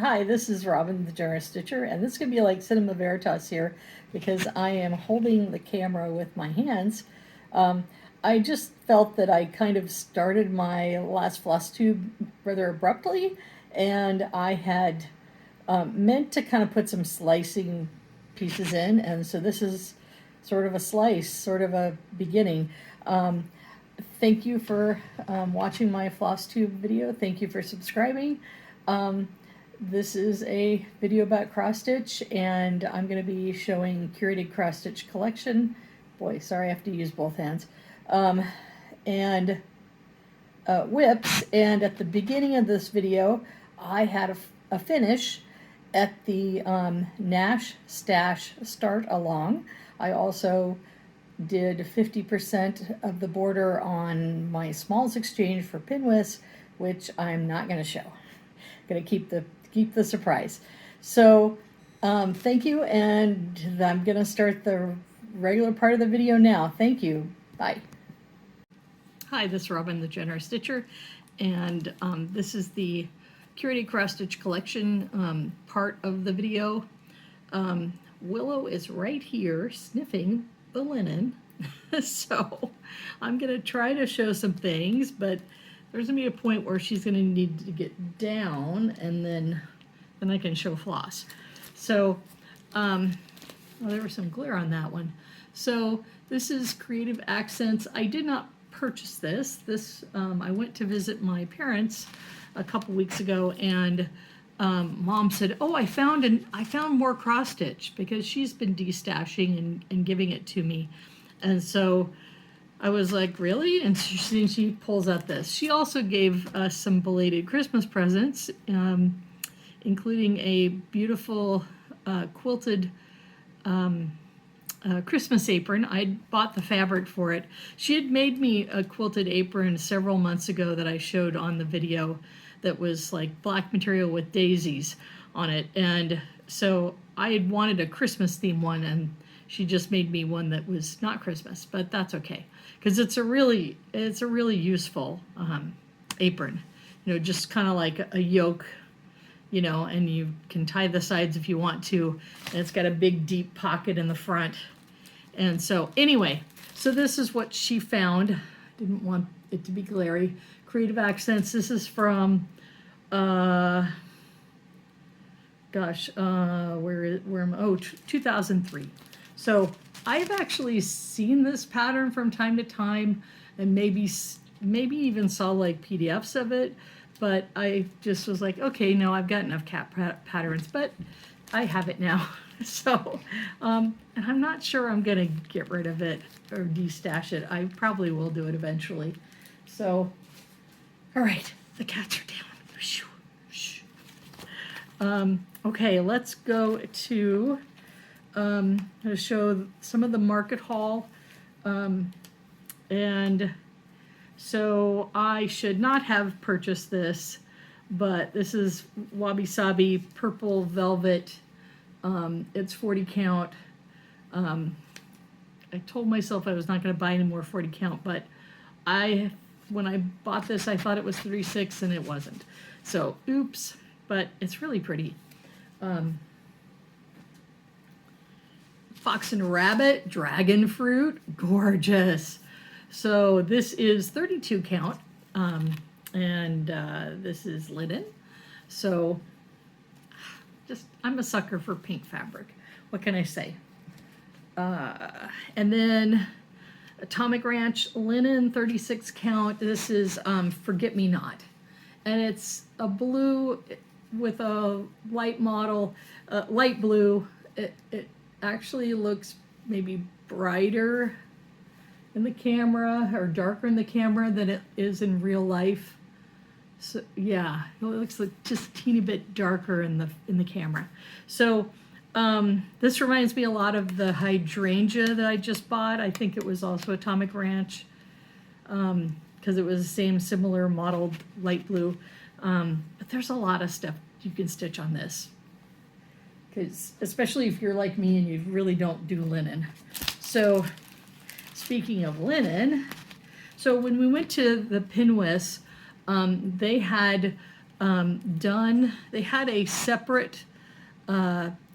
Hi, this is Robin the Generous Stitcher, and this is going to be like Cinema Veritas here because I am holding the camera with my hands. I just felt that I kind of started my last floss tube rather abruptly, and I had meant to kind of put some slicing pieces in, and so this is sort of a slice, sort of a beginning. Thank you for watching my floss tube video. Thank you for subscribing. This is a video about cross stitch, and I'm going to be showing curated cross stitch collection. Boy, sorry, I have to use both hands. And whips. And at the beginning of this video, I had a finish at the Nash Stash Start Along. I also did 50% of the border on my Smalls Exchange for PNWSS, which I'm not going to show. I'm going to keep the surprise. So thank you, and I'm going to start the regular part of the video now. Thank you. Bye. Hi, this is Robin the Generous Stitcher, and this is the curated cross stitch collection part of the video. Willow is right here sniffing the linen. So I'm going to try to show some things, but there's going to be a point where she's going to need to get down, and then I can show floss. So, well, there was some glare on that one. So this is Creative Accents. I did not purchase this. I went to visit my parents a couple weeks ago, and Mom said, "Oh, I found more cross stitch," because she's been destashing and giving it to me, and so I was like, "Really?" And she pulls out this. She also gave us some belated Christmas presents, including a beautiful quilted Christmas apron. I bought the fabric for it. She had made me a quilted apron several months ago that I showed on the video that was like black material with daisies on it. And so I had wanted a Christmas theme one, and she just made me one that was not Christmas, but that's okay, because it's a really useful apron. You know, just kind of like a yoke, you know, and you can tie the sides if you want to, and it's got a big deep pocket in the front. And so anyway, so this is what she found. Didn't want it to be glary. Creative Accents. This is from where am I? Oh, 2003. So I've actually seen this pattern from time to time, and maybe even saw like PDFs of it, but I just was like, okay, no, I've got enough cat patterns, but I have it now. So, and I'm not sure I'm gonna get rid of it or destash it. I probably will do it eventually. So, all right, the cats are down. Okay, let's go to show some of the market haul. And so I should not have purchased this, but this is Wabi Sabi purple velvet. It's 40 count. I told myself I was not going to buy any more 40 count, but when I bought this, I thought it was 36 and it wasn't. So oops, but it's really pretty. Fox and Rabbit, dragon fruit, gorgeous. So this is 32 count, and this is linen. So I'm a sucker for pink fabric. What can I say? And then Atomic Ranch linen, 36 count. This is Forget Me Not, and it's a blue with a light model, light blue. It actually looks maybe brighter in the camera or darker in the camera than it is in real life. So yeah, it looks like just a teeny bit darker in the camera. So this reminds me a lot of the hydrangea that I just bought. I think it was also Atomic Ranch, because it was the same similar modeled light blue. But there's a lot of stuff you can stitch on this, because especially if you're like me and you really don't do linen. So speaking of linen, so when we went to the PNWSS, they had done, they had a separate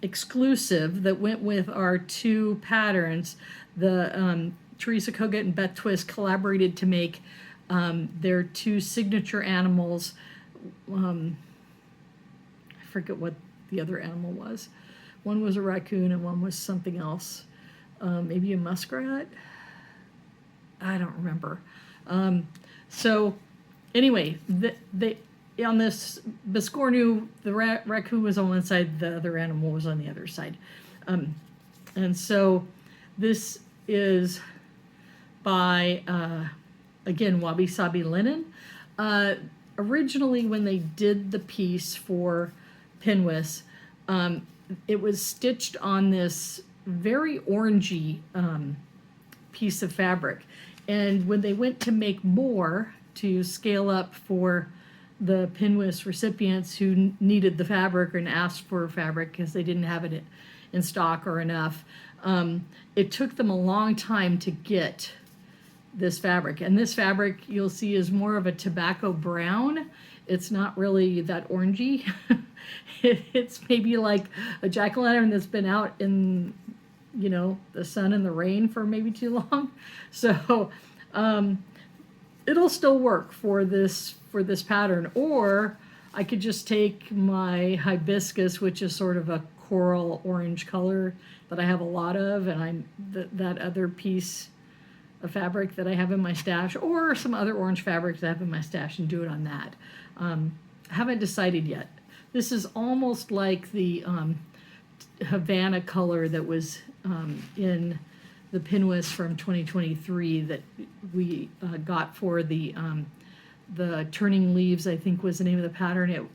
exclusive that went with our two patterns. The Teresa Kogut and Beth Twist collaborated to make their two signature animals. I forget what the other animal was. One was a raccoon and one was something else. Maybe a muskrat? I don't remember. So anyway, they on this Biscornu, the raccoon was on one side, the other animal was on the other side. And so this is by, again, Wabi Sabi Linen. Originally, when they did the piece for PNWSS, it was stitched on this very orangey piece of fabric. And when they went to make more to scale up for the PNWSS recipients who needed the fabric and asked for fabric because they didn't have it in stock or enough, it took them a long time to get this fabric. And this fabric, you'll see, is more of a tobacco brown. It's not really that orangey. It's maybe like a jack-o'-lantern that's been out in, you know, the sun and the rain for maybe too long. So it'll still work for this pattern. Or I could just take my hibiscus, which is sort of a coral orange color that I have a lot of, and that other piece of fabric that I have in my stash, or some other orange fabrics I have in my stash, and do it on that. I haven't decided yet. This is almost like the Havana color that was in the PNWSS from 2023 that we got for the Turning Leaves, I think was the name of the pattern.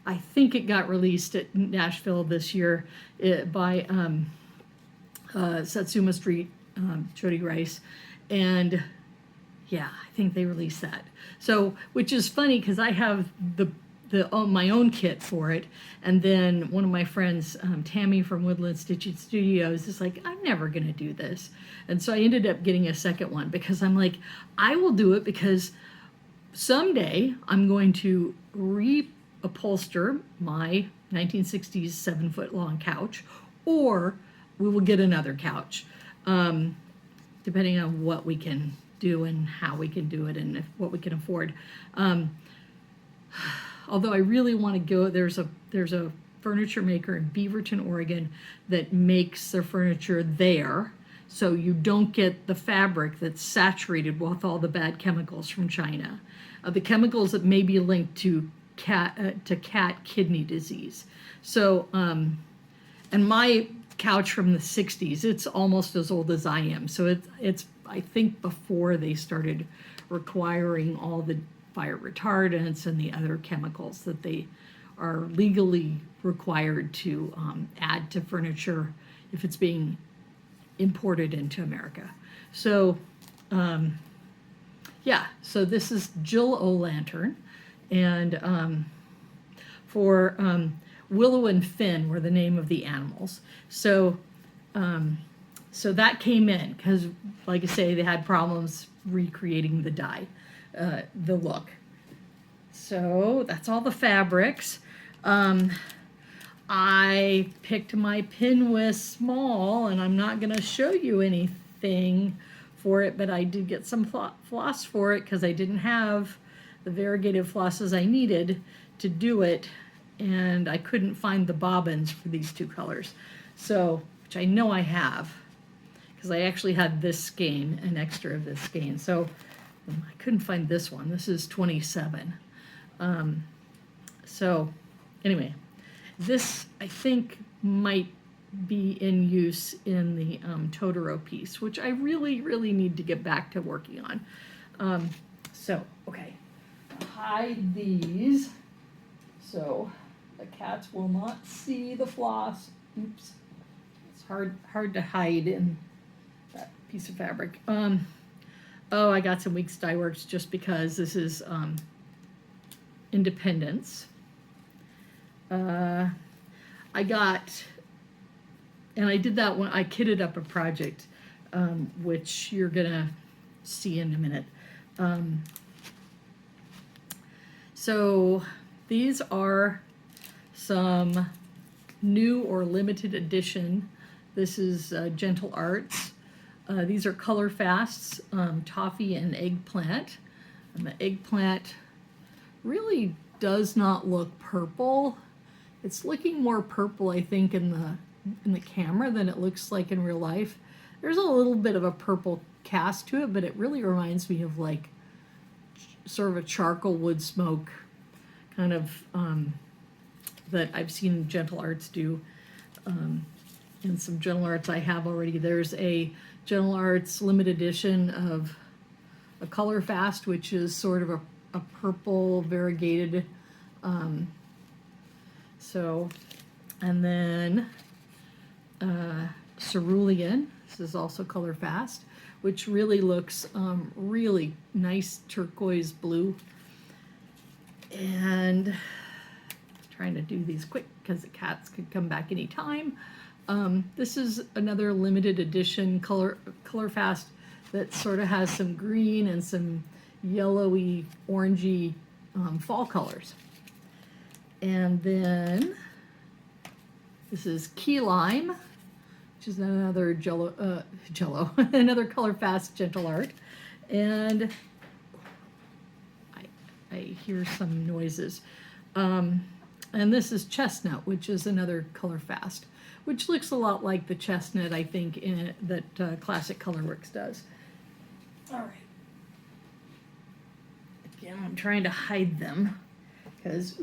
I think it got released at Nashville this year by Satsuma Street, Jody Rice, and yeah, I think they released that. So, which is funny because I have my own kit for it, and then one of my friends, Tammy from Woodland Stitching Studios, is like, I'm never gonna do this, and so I ended up getting a second one because I'm like, I will do it because someday I'm going to reupholster my 1960s 7-foot long couch, or we will get another couch, depending on what we can do and how we can do it and what we can afford. Although I really want to go, there's a furniture maker in Beaverton, Oregon that makes their furniture there, so you don't get the fabric that's saturated with all the bad chemicals from China. The chemicals that may be linked to cat kidney disease. So, and my couch from the 60s, it's almost as old as I am. So it's I think before they started requiring all the fire retardants and the other chemicals that they are legally required to add to furniture if it's being imported into America. So yeah, so this is Jill O'Lantern, and for Willow and Finn were the name of the animals. So so that came in because, like I say, they had problems recreating the dye, the look. So that's all the fabrics. I picked my PNWSS small, and I'm not going to show you anything for it, but I did get some floss for it because I didn't have the variegated flosses I needed to do it, and I couldn't find the bobbins for these two colors. So, which I know I have, because I actually had this skein, an extra of this skein. So I couldn't find this one. This is 27. So anyway, this I think might be in use in the Totoro piece, which I really, really need to get back to working on. So, okay, I'll hide these so the cats will not see the floss. Oops, it's hard to hide in that piece of fabric. Oh, I got some Weeks Dye Works just because this is Independence. I got, and I did that when I kitted up a project, which you're gonna see in a minute. So These are some new or limited edition. This is Gentle Arts. These are color fasts, toffee and eggplant. And the eggplant really does not look purple. It's looking more purple, I think, in the camera than it looks like in real life. There's a little bit of a purple cast to it, but it really reminds me of like sort of a charcoal wood smoke kind of that I've seen Gentle Arts do. And some Gentle Arts I have already. There's a Gentle Arts limited edition of a color fast, which is sort of a purple variegated. And then Cerulean. This is also color fast, which really looks really nice turquoise blue. And trying to do these quick because the cats could come back anytime. This is another limited edition color fast that sort of has some green and some yellowy, orangey fall colors. And then this is Key Lime, which is another Jello, another color fast Gentle Art. And I hear some noises. And this is Chestnut, which is another color fast, which looks a lot like the chestnut, I think, that Classic Colorworks does. All right. Again, I'm trying to hide them because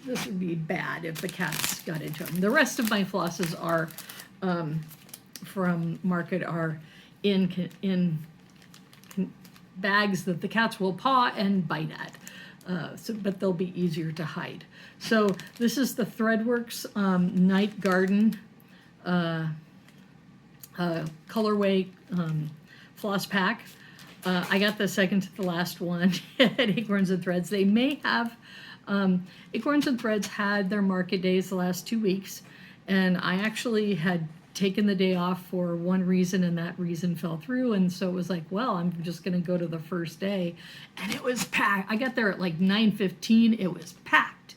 this would be bad if the cats got into them. The rest of my flosses are from Market are in bags that the cats will paw and bite at. But they'll be easier to hide. So this is the Threadworks Night Garden colorway floss pack. I got the second to the last one at Acorns and Threads. They may have, Acorns and Threads had their market days the last 2 weeks, and I actually had taken the day off for one reason, and that reason fell through, and so it was like, well, I'm just going to go to the first day, and it was packed. I got there at like 9:15. It was packed,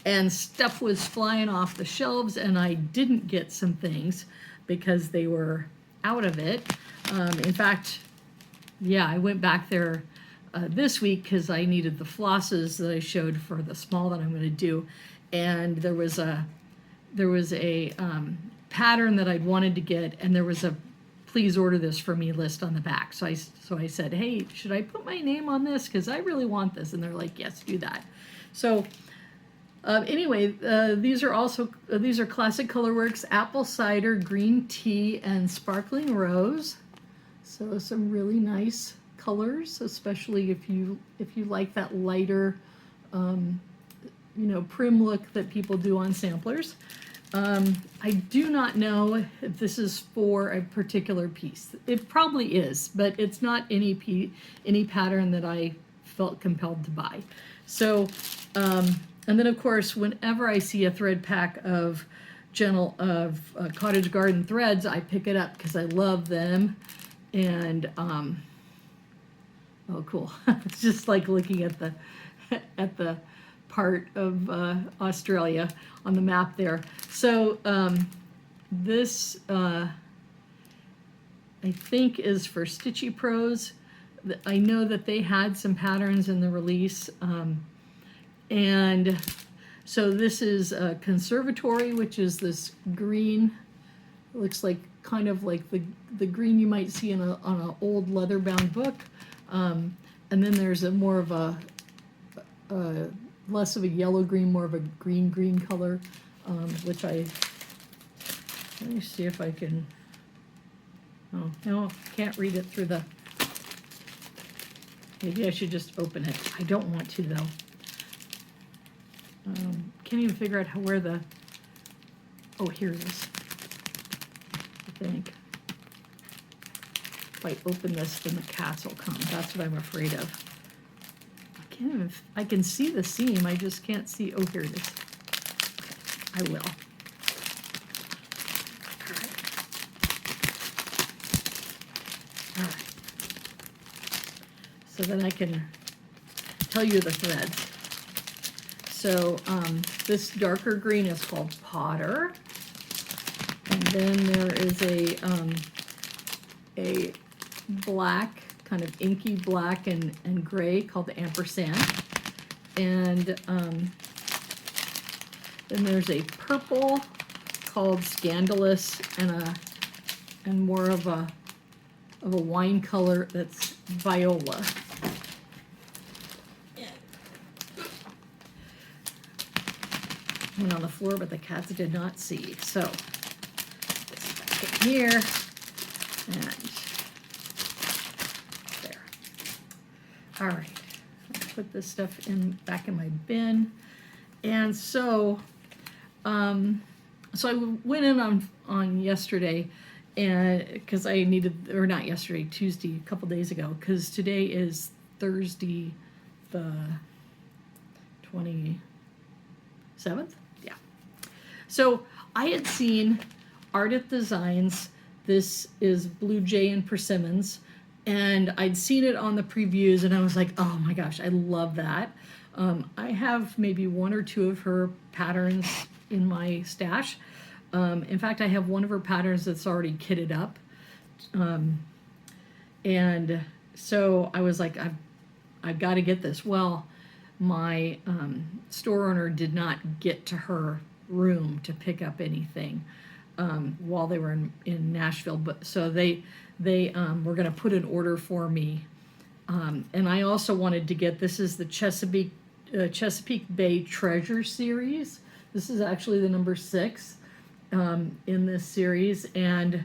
and stuff was flying off the shelves, and I didn't get some things because they were out of it. In fact, yeah, I went back there this week because I needed the flosses that I showed for the small that I'm going to do, and there was a pattern that I'd wanted to get, and there was a please order this for me list on the back. So I said, hey, should I put my name on this? Because I really want this. And they're like, yes, do that. So anyway, these are Classic Colorworks apple cider, green tea, and sparkling rose. So some really nice colors, especially if you like that lighter, prim look that people do on samplers. I do not know if this is for a particular piece. It probably is, but it's not any pattern that I felt compelled to buy. So, and then of course, whenever I see a thread pack of Cottage Garden threads, I pick it up because I love them. And oh, cool! It's just like looking at the part of Australia on the map there. So this I think is for Stitchy Pros. I know that they had some patterns in the release, and so this is a Conservatory, which is this green. It looks like kind of like the green you might see on an old leather-bound book, and then there's a more of a less of a yellow green, more of a green color, which let me see if I can, oh, no, can't read it through the, maybe I should just open it. I don't want to though. Can't even figure out where the, oh, here it is, I think. If I open this, then the cats will come. That's what I'm afraid of. I can see the seam, I just can't see, oh, here it is. Okay, I will. All right. So then I can tell you the threads. So this darker green is called Potter. And then there is a black, kind of inky black and gray called the Ampersand. And then there's a purple called Scandalous, and more of a wine color that's Viola. Went on the floor, but the cats did not see. So this back in here, and there. All right, I'll put this stuff back in my bin. And so, so I went in on yesterday, and because I needed, or not yesterday, Tuesday, a couple days ago, because today is Thursday, the 27th. Yeah. So I had seen Ardith Designs. This is Blue Jay and Persimmons, and I'd seen it on the previews, and I was like, oh my gosh, I love that. I have maybe one or two of her patterns in my stash. In fact, I have one of her patterns that's already kitted up. And so I was like, I've got to get this. Well, my store owner did not get to her room to pick up anything while they were in Nashville. But so they were going to put an order for me. And I also wanted to get, this is the Chesapeake Bay Treasure series. This is actually the number 6 in this series, and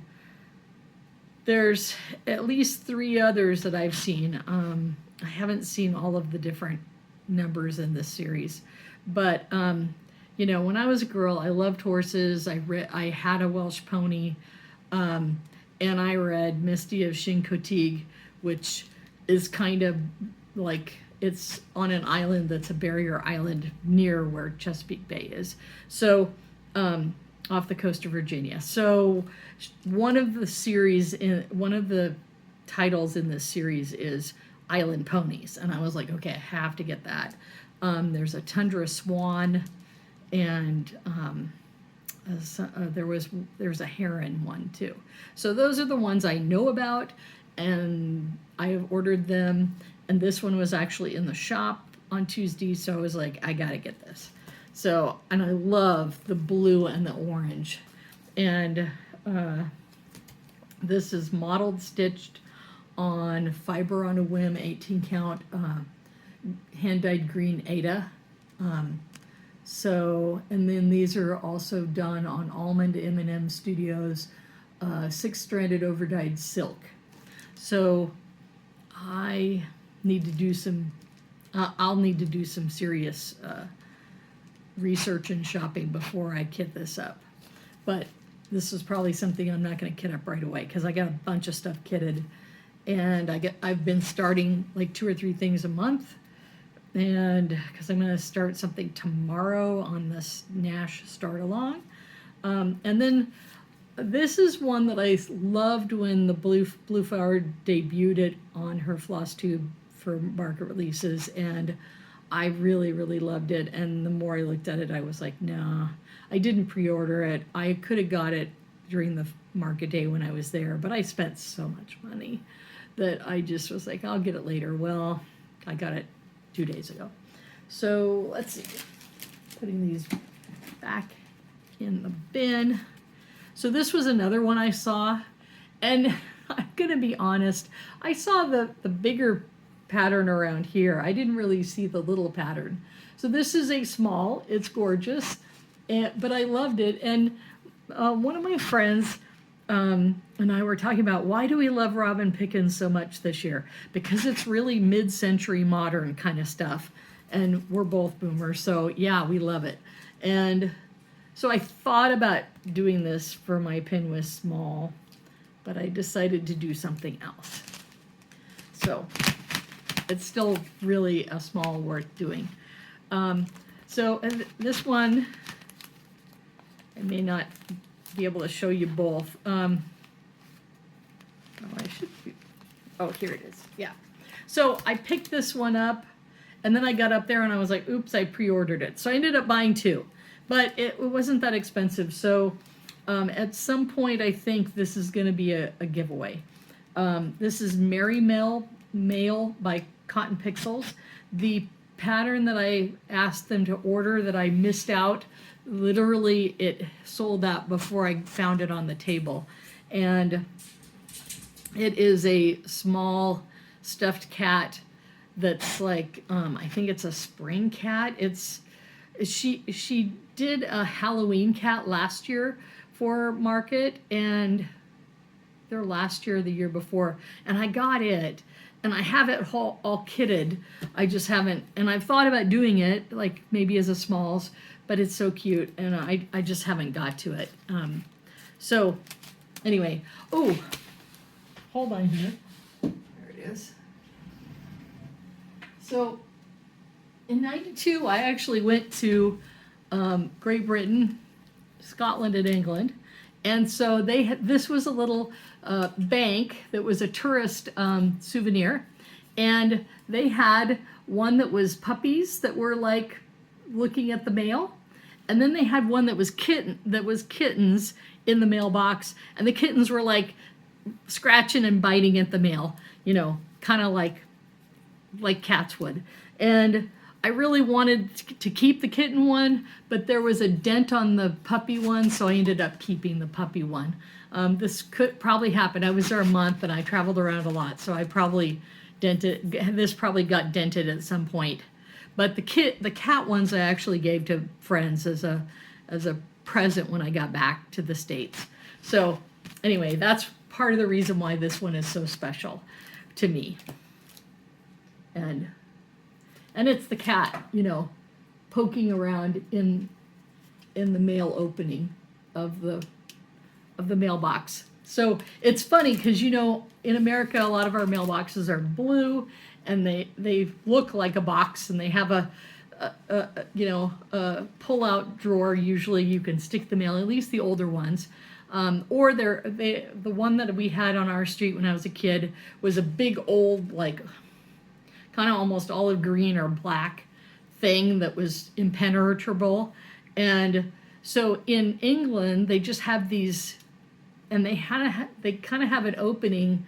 there's at least 3 others that I've seen. I haven't seen all of the different numbers in this series, but you know, when I was a girl, I loved horses. I had a Welsh pony, and I read Misty of Chincoteague, which is kind of like, it's on an island that's a barrier island near where Chesapeake Bay is. So off the coast of Virginia. So one of the titles in this series is Island Ponies. And I was like, okay, I have to get that. There's a Tundra Swan, and there's a Heron one too. So those are the ones I know about, and I have ordered them. And this one was actually in the shop on Tuesday, so I was like, I gotta get this. So, and I love the blue and the orange. And this is modeled, stitched on Fiber on a Whim 18 count hand-dyed green Aida. So, and then these are also done on Almond M&M Studios 6-stranded overdyed silk. So I need to do some, I'll need to do some serious research and shopping before I kit this up. But this is probably something I'm not going to kit up right away, because I got a bunch of stuff kitted, and I've been starting like 2 or 3 things a month, and because I'm going to start something tomorrow on this Nash start along, and then this is one that I loved when the Blue Flower debuted it on her Flosstube for market releases, and I really, really loved it. And the more I looked at it, I was like, nah, I didn't pre-order it. I could have got it during the market day when I was there, but I spent so much money that I just was like, I'll get it later. Well, I got it 2 days ago. So let's see, putting these back in the bin. So this was another one I saw, and I'm gonna be honest, I saw the bigger pattern around here. I didn't really see the little pattern. So this is a small, it's gorgeous, but I loved it. And one of my friends and I were talking about, why do we love Robin Pickens so much this year? Because it's really mid-century modern kind of stuff, and we're both boomers, so yeah, we love it. And so I thought about doing this for my Pinwist small, but I decided to do something else. So it's still really a small worth doing. So and this one, I may not be able to show you both. Oh, I should be, oh, here it is. Yeah. So I picked this one up, And then I got up there and I was like, oops, I pre-ordered it. So I ended up buying 2, but it wasn't that expensive. So at some point, I think this is going to be a giveaway. This is Merry Mail by Cotton Pixels. The pattern that I asked them to order that I missed out, literally it sold out before I found it on the table. And it is a small stuffed cat that's like, I think it's a spring cat. She did a Halloween cat last year for Market, and their last year or the year before, and I got it, and I have it all kitted. I just haven't, and I've thought about doing it, like maybe as a smalls, but it's so cute, and I just haven't got to it. So anyway, oh, hold on here. There it is. So in '92, I actually went to Great Britain, Scotland, and England. And so this was a little bank that was a tourist souvenir. And they had one that was puppies that were like looking at the mail. And then they had one that was kittens in the mailbox. And the kittens were like scratching and biting at the mail, you know, kind of like cats would. And I really wanted to keep the kitten one, but there was a dent on the puppy one, so I ended up keeping the puppy one. This could probably happen. I was there a month and I traveled around a lot, so I probably this probably got dented at some point. But the cat ones I actually gave to friends as a present when I got back to the States. So anyway, that's part of the reason why this one is so special to me. And it's the cat, you know, poking around in the mail opening of the mailbox. So it's funny because, you know, in America, a lot of our mailboxes are blue, and they look like a box, and they have a pull-out drawer. Usually, you can stick the mail. At least the older ones. Or the one that we had on our street when I was a kid was a big old, like, kind of almost olive green or black thing that was impenetrable. And so in England, they just have these, and they kind of have an opening,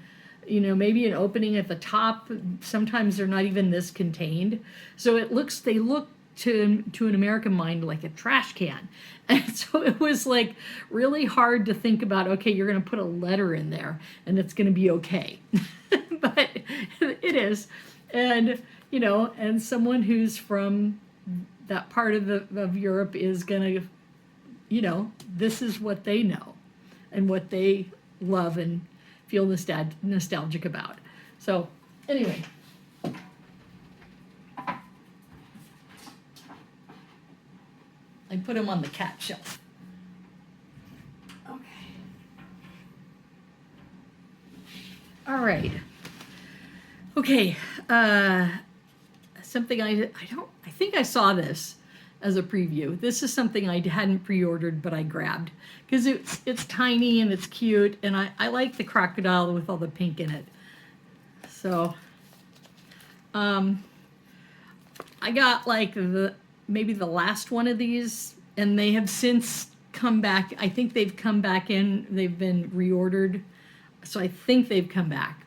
you know, maybe an opening at the top. Sometimes they're not even this contained. So they look to an American mind like a trash can. And so it was like really hard to think about, okay, you're going to put a letter in there and it's going to be okay. But it is. And, you know, and someone who's from that part of Europe is going to, you know, this is what they know and what they love and feel nostalgic about. So anyway. I put them on the cat shelf. Okay. All right. Okay. Something I think I saw this as a preview. This is something I hadn't pre-ordered, but I grabbed because it's tiny and it's cute, and I like the crocodile with all the pink in it. So, I got like maybe the last one of these, and they have since come back. I think they've come back in. They've been reordered, so I think they've come back.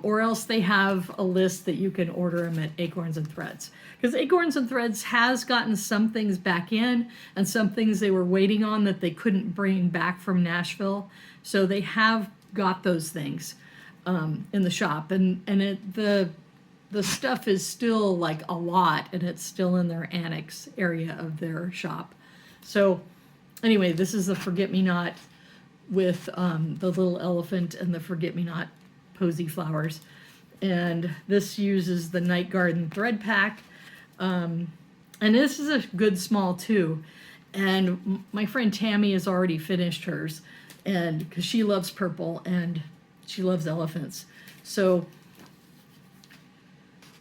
Or else they have a list that you can order them at Acorns and Threads. Because Acorns and Threads has gotten some things back in, and some things they were waiting on that they couldn't bring back from Nashville. So they have got those things in the shop, and the stuff is still like a lot, and it's still in their annex area of their shop. So anyway, this is the Forget-Me-Not with the little elephant and the Forget-Me-Not posy flowers. And this uses the Night Garden thread pack. And this is a good small too. And my friend Tammy has already finished hers, and because she loves purple and she loves elephants. So,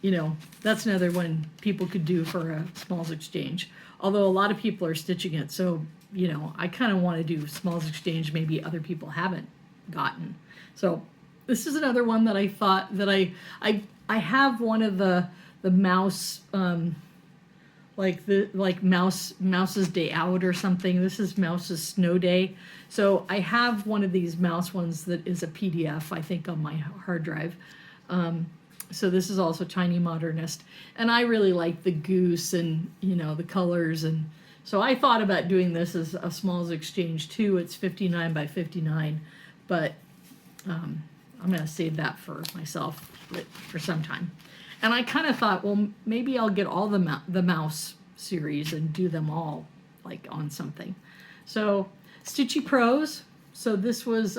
you know, that's another one people could do for a smalls exchange. Although a lot of people are stitching it, so, you know, I kind of want to do smalls exchange maybe other people haven't gotten. So this is another one that I thought that I have one of the mouse, like Mouse's Day Out or something. This is Mouse's Snow Day. So I have one of these mouse ones that is a PDF, I think, on my hard drive. So this is also Tiny Modernist, and I really like the goose and, you know, the colors, and so I thought about doing this as a Smalls Exchange too. It's 59 by 59, but I'm going to save that for myself for some time. And I kind of thought, well, maybe I'll get all the mouse series and do them all like on something. So Stitchy Pros. So this was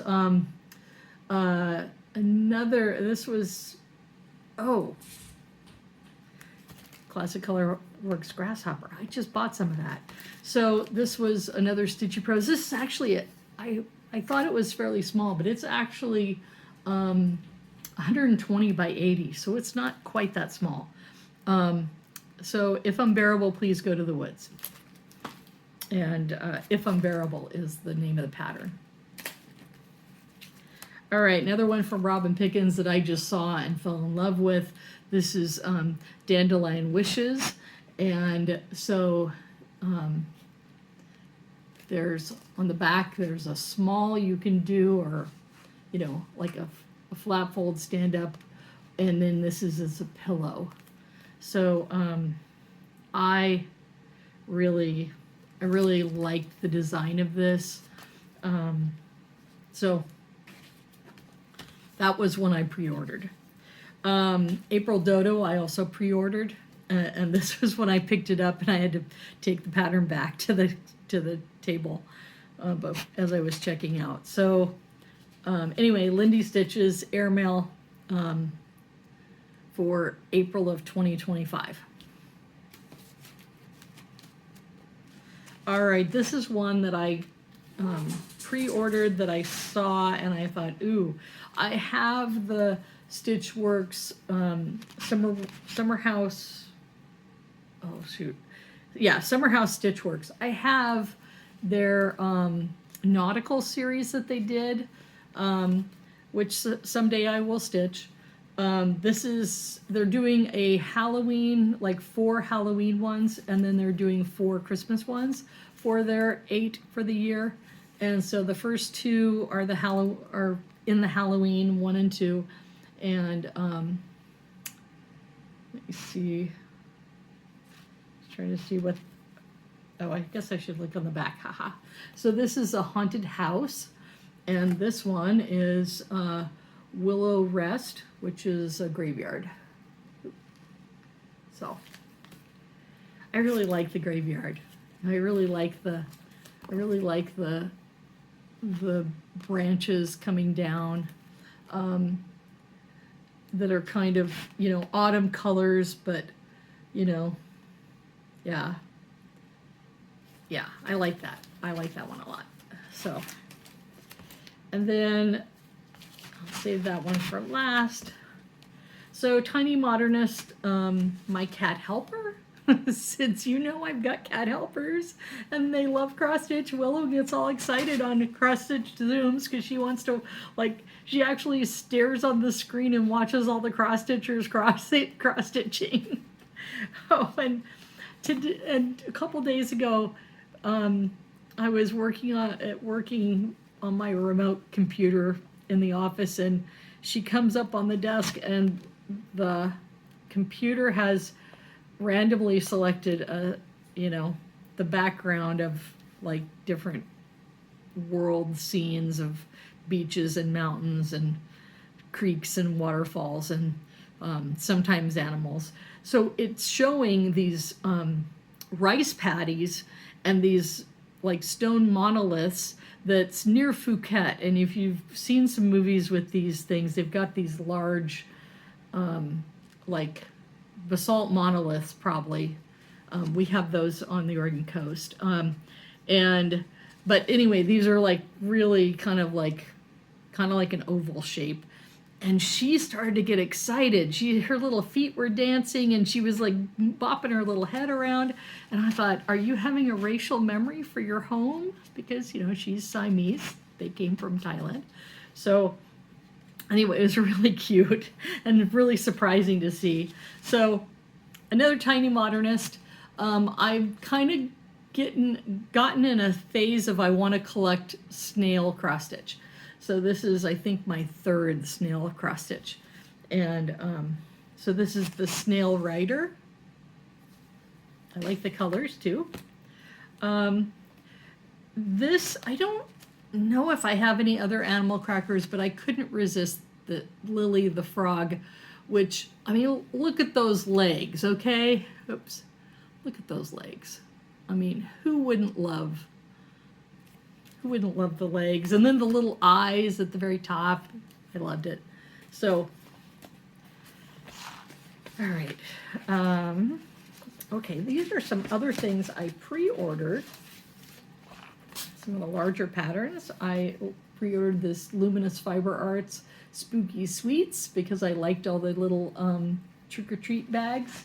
Classic Color Works Grasshopper. I just bought some of that. So this was another Stitchy Pros. This is actually, I thought it was fairly small, but it's actually 120 by 80, so it's not quite that small. So If Unbearable, Please Go to the Woods. And If Unbearable is the name of the pattern. All right, another one from Robin Pickens that I just saw and fell in love with. This is Dandelion Wishes. And so there's, on the back, there's a small you can do, or, you know, like a flat fold stand up. And then this is as a pillow. So I really liked the design of this. So that was one I pre-ordered. April Dodo I also pre-ordered, and this was when I picked it up and I had to take the pattern back to the table, but as I was checking out. So anyway, Lindy Stitches airmail for April of 2025. All right, this is one that I pre-ordered that I saw and I thought, ooh, I have the Stitchworks Summer House. Oh shoot, yeah, Summer House Stitchworks. I have their nautical series that they did, which someday I will stitch. They're doing a Halloween, like 4 Halloween ones, and then they're doing 4 Christmas ones for their 8 for the year. And so the first 2 are are in the Halloween 1 and 2. And let me see. Just trying to see what. Oh, I guess I should look on the back. Haha. So this is a haunted house, and this one is Willow Rest, which is a graveyard. So I really like the graveyard. I really like the branches coming down that are kind of, you know, autumn colors, but, you know, yeah, I like that. I like that one a lot. So, and then I'll save that one for last. So Tiny Modernist, my cat helper. Since you know I've got cat helpers and they love cross stitch, Willow gets all excited on cross stitch Zooms because she wants to, like, she actually stares on the screen and watches all the cross stitchers cross stitching. Oh, and a couple days ago, I was working on my remote computer in the office, and she comes up on the desk and the computer has randomly selected the background of like different world scenes of beaches and mountains and creeks and waterfalls and sometimes animals. So it's showing these rice paddies and these like stone monoliths that's near Phuket. And if you've seen some movies with these things, they've got these large like basalt monoliths probably. We have those on the Oregon coast. But anyway, these are like really kind of like an oval shape. And she started to get excited. Her little feet were dancing and she was like bopping her little head around. And I thought, are you having a racial memory for your home? Because, you know, she's Siamese. They came from Thailand. So anyway, it was really cute and really surprising to see. So another tiny modernist. I've kind of gotten in a phase of I want to collect snail cross stitch. So this is, I think, my third snail cross stitch. And so this is the Snail Rider. I like the colors too. This, I don't know if I have any other animal crackers, but I couldn't resist the Lily the Frog, which, I mean, look at those legs, okay? Oops. Look at those legs. I mean, who wouldn't love the legs? And then the little eyes at the very top. I loved it. So, all right. Okay, these are some other things I pre-ordered. Some of the larger patterns. I pre-ordered this Luminous Fiber Arts Spooky Sweets because I liked all the little trick-or-treat bags.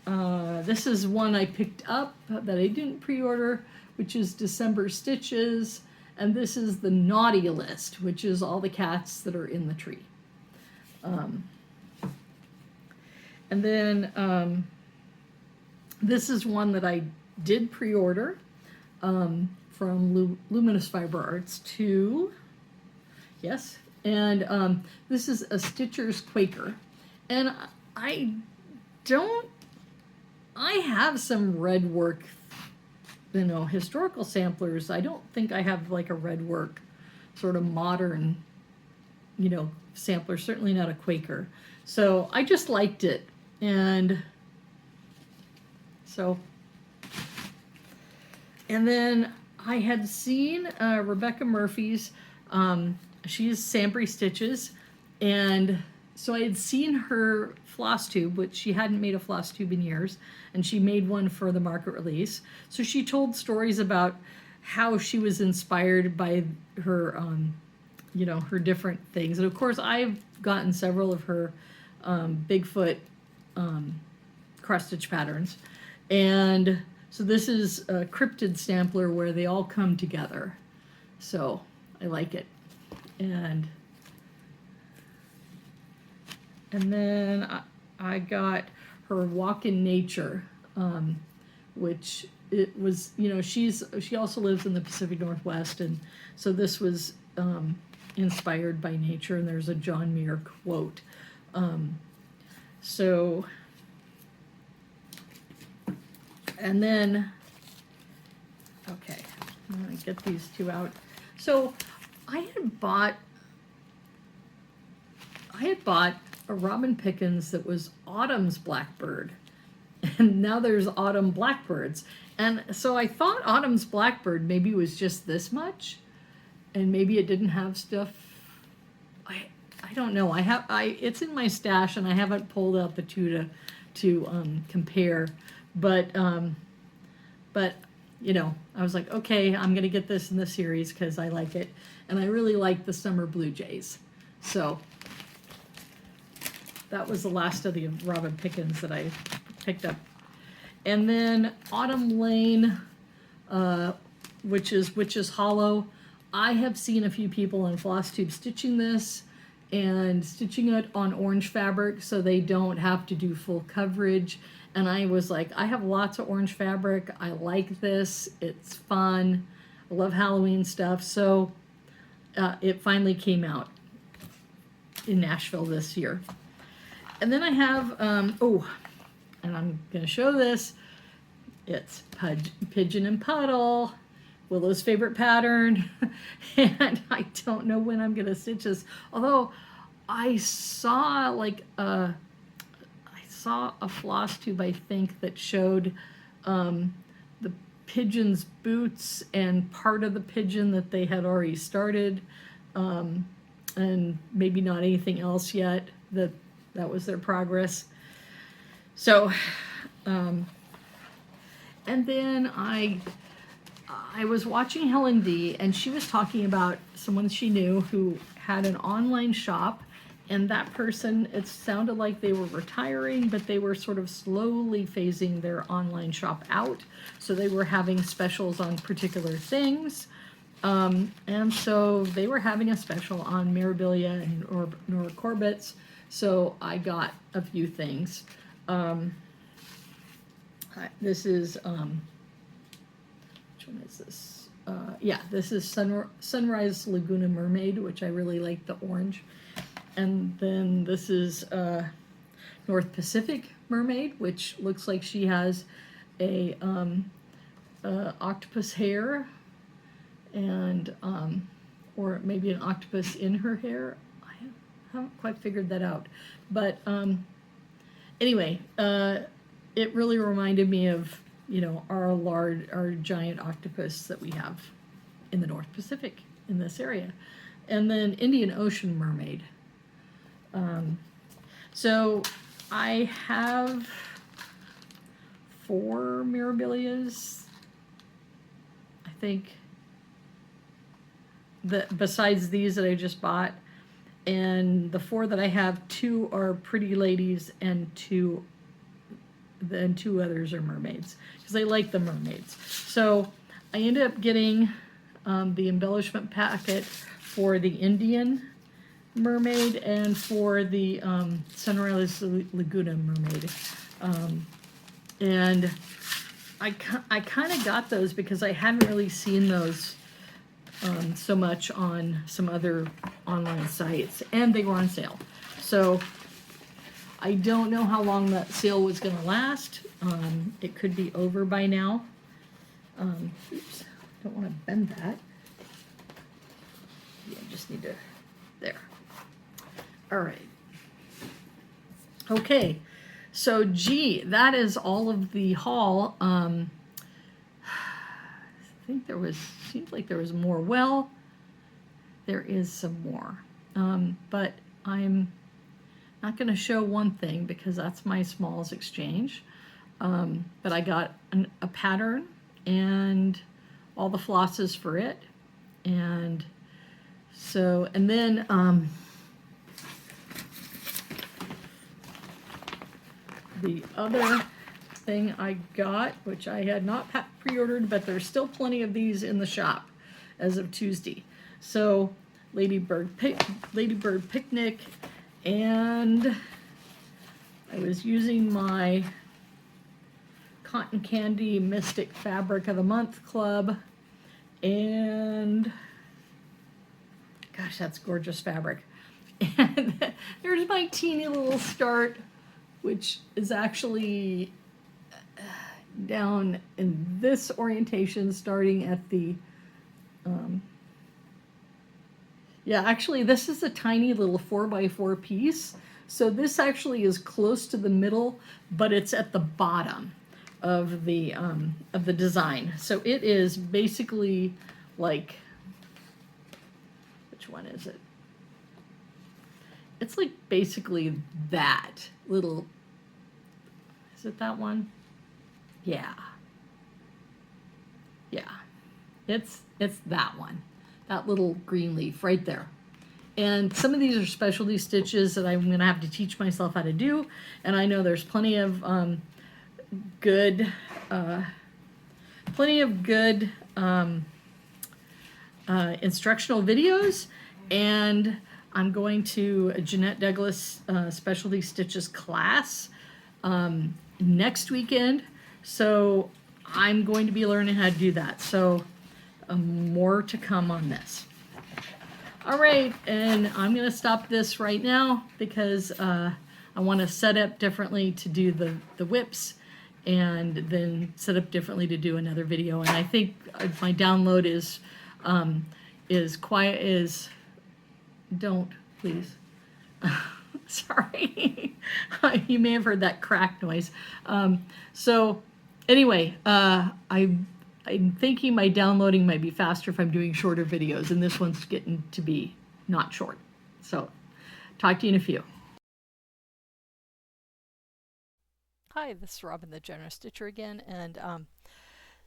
This is one I picked up that I didn't pre-order, which is December Stitches. And this is the Naughty List, which is all the cats that are in the tree. And then this is one that I did pre-order from Luminous Fiber Arts too. Yes. And this is a Stitcher's Quaker. And I have some red work, you know, historical samplers. I don't think I have like a red work sort of modern, you know, sampler, certainly not a Quaker. So I just liked it. And so, and then I had seen Rebecca Murphy's, she's Sambry Stitches, and so I had seen her floss tube, which she hadn't made a floss tube in years, and she made one for the market release. So she told stories about how she was inspired by her, you know, her different things. And of course, I've gotten several of her Bigfoot cross stitch patterns. And so this is a cryptid sampler where they all come together. So I like it. And then I got her Walk in Nature, which it was, you know, she also lives in the Pacific Northwest, and so this was inspired by nature, and there's a John Muir quote. So, and then, okay, I'm gonna get these two out. So I had bought a Robin Pickens that was Autumn's Blackbird, and now there's Autumn Blackbirds. And so I thought Autumn's Blackbird maybe was just this much, and maybe it didn't have stuff. I don't know. It's in my stash, and I haven't pulled out the two to compare. But you know, I was like, okay, I'm gonna get this in the series because I like it, and I really like the Summer Blue Jays. So that was the last of the Robin Pickens that I picked up. And then Autumn Lane, which is Witch's Hollow. I have seen a few people on Flosstube stitching this and stitching it on orange fabric so they don't have to do full coverage. And I was like, I have lots of orange fabric. I like this. It's fun. I love Halloween stuff. So it finally came out in Nashville this year. And then I have, and I'm going to show this. It's Pigeon and Puddle, Willow's favorite pattern. And I don't know when I'm going to stitch this. Although I saw a floss tube, I think, that showed the pigeon's boots and part of the pigeon that they had already started. And maybe not anything else yet. That was their progress. So, and then I was watching Helen D, and she was talking about someone she knew who had an online shop, and that person, it sounded like they were retiring, but they were sort of slowly phasing their online shop out. So they were having specials on particular things. And so they were having a special on Mirabilia and Nora Corbett's, so I got a few things. This is, which one is this? Yeah, this is Sunrise Laguna Mermaid, which I really like the orange. And then this is North Pacific Mermaid, which looks like she has a octopus hair, and or maybe an octopus in her hair. I haven't quite figured that out, but anyway, it really reminded me of, you know, our giant octopus that we have in the North Pacific in this area, and then Indian Ocean Mermaid. So I have 4 Mirabilias, I think, that besides these that I just bought, and the 4 that I have, 2 are Pretty Ladies and 2 others are mermaids, because I like the mermaids. So I ended up getting the embellishment packet for the Indian Mermaid and for the Sunrise Laguna Mermaid. And I kind of got those because I hadn't really seen those so much on some other online sites, and they were on sale. So I don't know how long that sale was going to last. It could be over by now. Oops, don't want to bend that. Yeah, just need to, there. All right. Okay, so gee, that is all of the haul. I think seems like there was more. Well, there is some more, but I'm not going to show one thing because that's my Smalls exchange. But I got a pattern and all the flosses for it, and so, and then the other thing I got, which I had not pre-ordered, but there's still plenty of these in the shop as of Tuesday. So Ladybird Picnic, and I was using my Cotton Candy Mystic Fabric of the Month Club, and gosh, that's gorgeous fabric. And there's my teeny little start, which is actually down in this orientation, starting at the, yeah, actually this is a tiny little 4x4 piece. So this actually is close to the middle, but it's at the bottom of the design. So it is basically like, which one is it? It's like basically that little, is it that one? Yeah. Yeah. It's that one. That little green leaf right there. And some of these are specialty stitches that I'm going to have to teach myself how to do. And I know there's plenty of good instructional videos. And I'm going to a Jeanette Douglas Specialty Stitches class next weekend. So I'm going to be learning how to do that. So more to come on this. All right, and I'm going to stop this right now because I want to set up differently to do the whips, and then set up differently to do another video. And I think my download is quiet. Don't, please. Sorry. You may have heard that crack noise. So anyway, I'm thinking my downloading might be faster if I'm doing shorter videos, and this one's getting to be not short. So talk to you in a few. Hi, this is Robin the Generous Stitcher again, and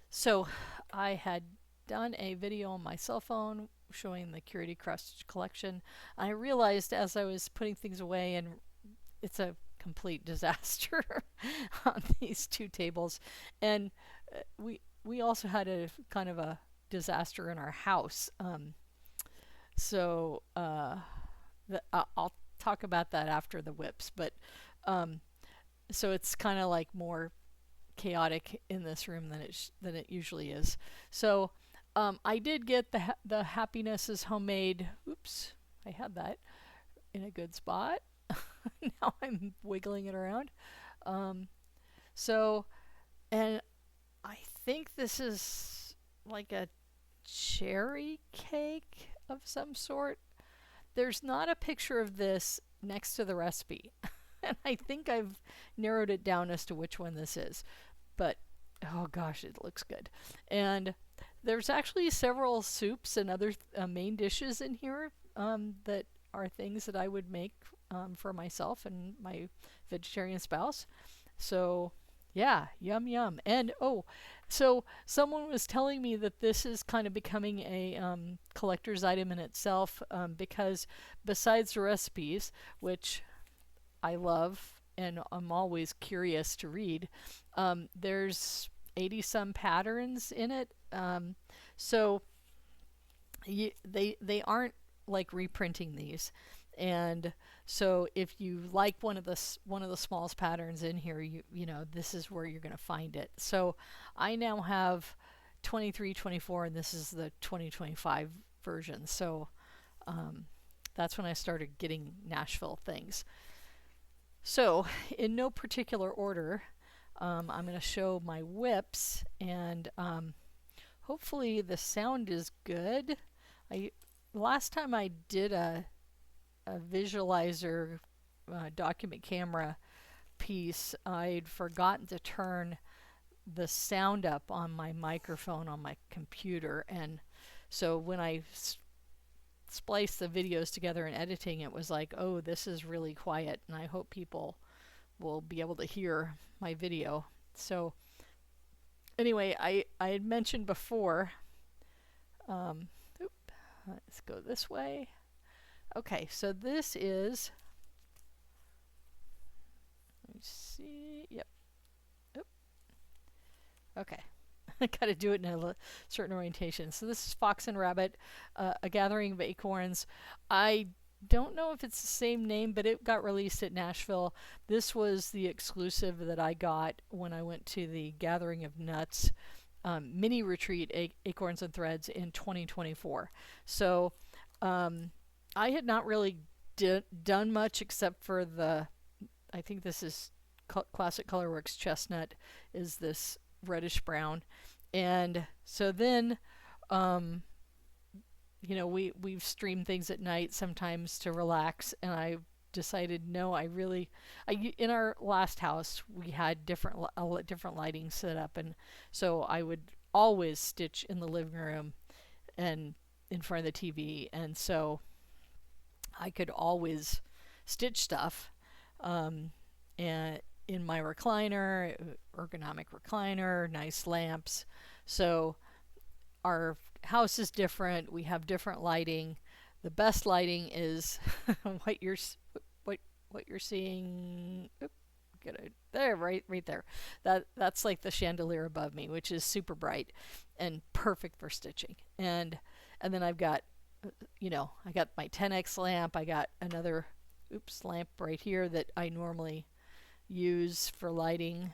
so I had done a video on my cell phone showing the curated cross-stitch collection. I realized as I was putting things away, and it's a complete disaster on these two tables, and we also had a kind of a disaster in our house. So I'll talk about that after the whips. But so it's kind of like more chaotic in this room than it usually is. So I did get the Happiness is Homemade. Oops, I had that in a good spot. Now I'm wiggling it around. So, and I think this is like a cherry cake of some sort. There's not a picture of this next to the recipe. And I think I've narrowed it down as to which one this is. But oh gosh, it looks good. And there's actually several soups and other main dishes in here that are things that I would make for myself and my vegetarian spouse. So yeah, yum yum. And oh, so someone was telling me that this is kind of becoming a collector's item in itself because besides the recipes, which I love and I'm always curious to read, there's 80 some patterns in it. So they aren't like reprinting these. And so if you like one of the smallest patterns in here, you know this is where you're going to find it. So I now have 23, 24, and this is the 2025 version. So that's when I started getting Nashville things. So in no particular order, I'm going to show my whips, and hopefully the sound is good. Last time I did a visualizer document camera piece, I'd forgotten to turn the sound up on my microphone on my computer, and so when I spliced the videos together in editing, it was like, oh, this is really quiet, and I hope people will be able to hear my video. So anyway, I had mentioned before, let's go this way. Okay, so this is, let me see, yep, oop. Okay, I gotta do it in a certain orientation. So this is Fox and Rabbit, A Gathering of Acorns. I don't know if it's the same name, but it got released at Nashville. This was the exclusive that I got when I went to the Gathering of Nuts mini retreat, Acorns and Threads, in 2024. So I had not really done much except for I think this is Classic Colorworks Chestnut, is this reddish brown. And so then you know, we've streamed things at night sometimes to relax, and I decided no, in our last house we had different lighting set up, and so I would always stitch in the living room and in front of the TV, and so I could always stitch stuff and in my recliner, ergonomic recliner, nice lamps. So our house is different. We have different lighting. The best lighting is what you're seeing. Oop, get it there, right there. That's like the chandelier above me, which is super bright and perfect for stitching. And then I've got, you know, I got my 10x lamp. I got another lamp right here that I normally use for lighting.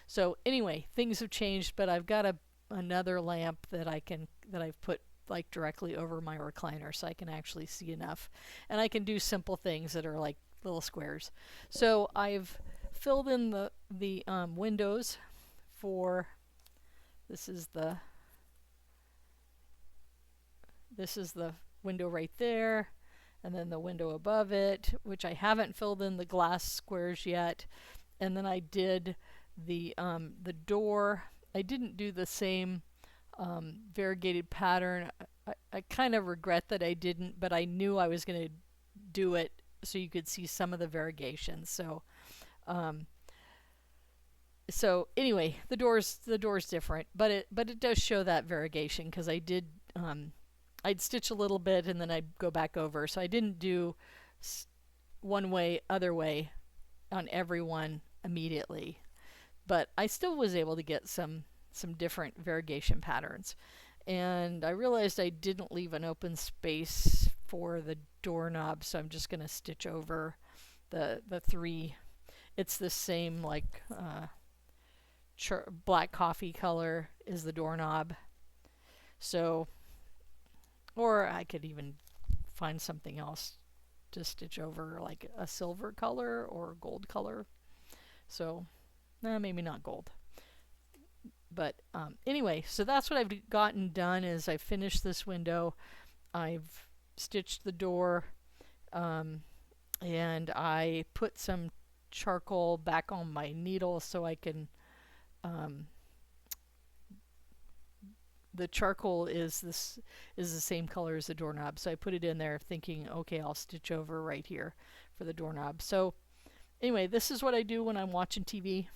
So anyway, things have changed, but I've got another lamp that I've put like directly over my recliner, so I can actually see enough, and I can do simple things that are like little squares. So I've filled in the windows for this is the window right there, and then the window above it, which I haven't filled in the glass squares yet. And then I did the door. I didn't do the same variegated pattern. I kind of regret that I didn't, but I knew I was going to do it so you could see some of the variegations. So so anyway, the door's different, but it does show that variegation, because I did I'd stitch a little bit and then I'd go back over. So I didn't do one way, other way on every one immediately, but I still was able to get some different variegation patterns. And I realized I didn't leave an open space for the doorknob, so I'm just going to stitch over the three. It's the same, like, black coffee color is the doorknob. So, or I could even find something else to stitch over, like a silver color or gold color. So, maybe not gold. But anyway, so that's what I've gotten done. Is I finished this window, I've stitched the door, and I put some charcoal back on my needle so I can. The charcoal is the same color as the doorknob, so I put it in there thinking, okay, I'll stitch over right here for the doorknob. So anyway, this is what I do when I'm watching TV,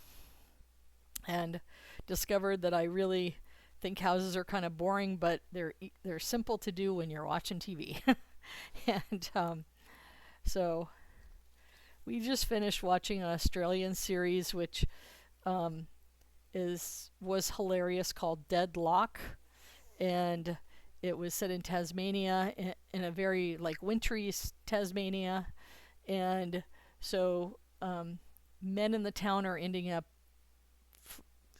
and discovered that I really think houses are kind of boring, but they're simple to do when you're watching TV. And so we just finished watching an Australian series, which was hilarious, called Deadlock, and it was set in Tasmania, in a very like wintry Tasmania, and so men in the town are ending up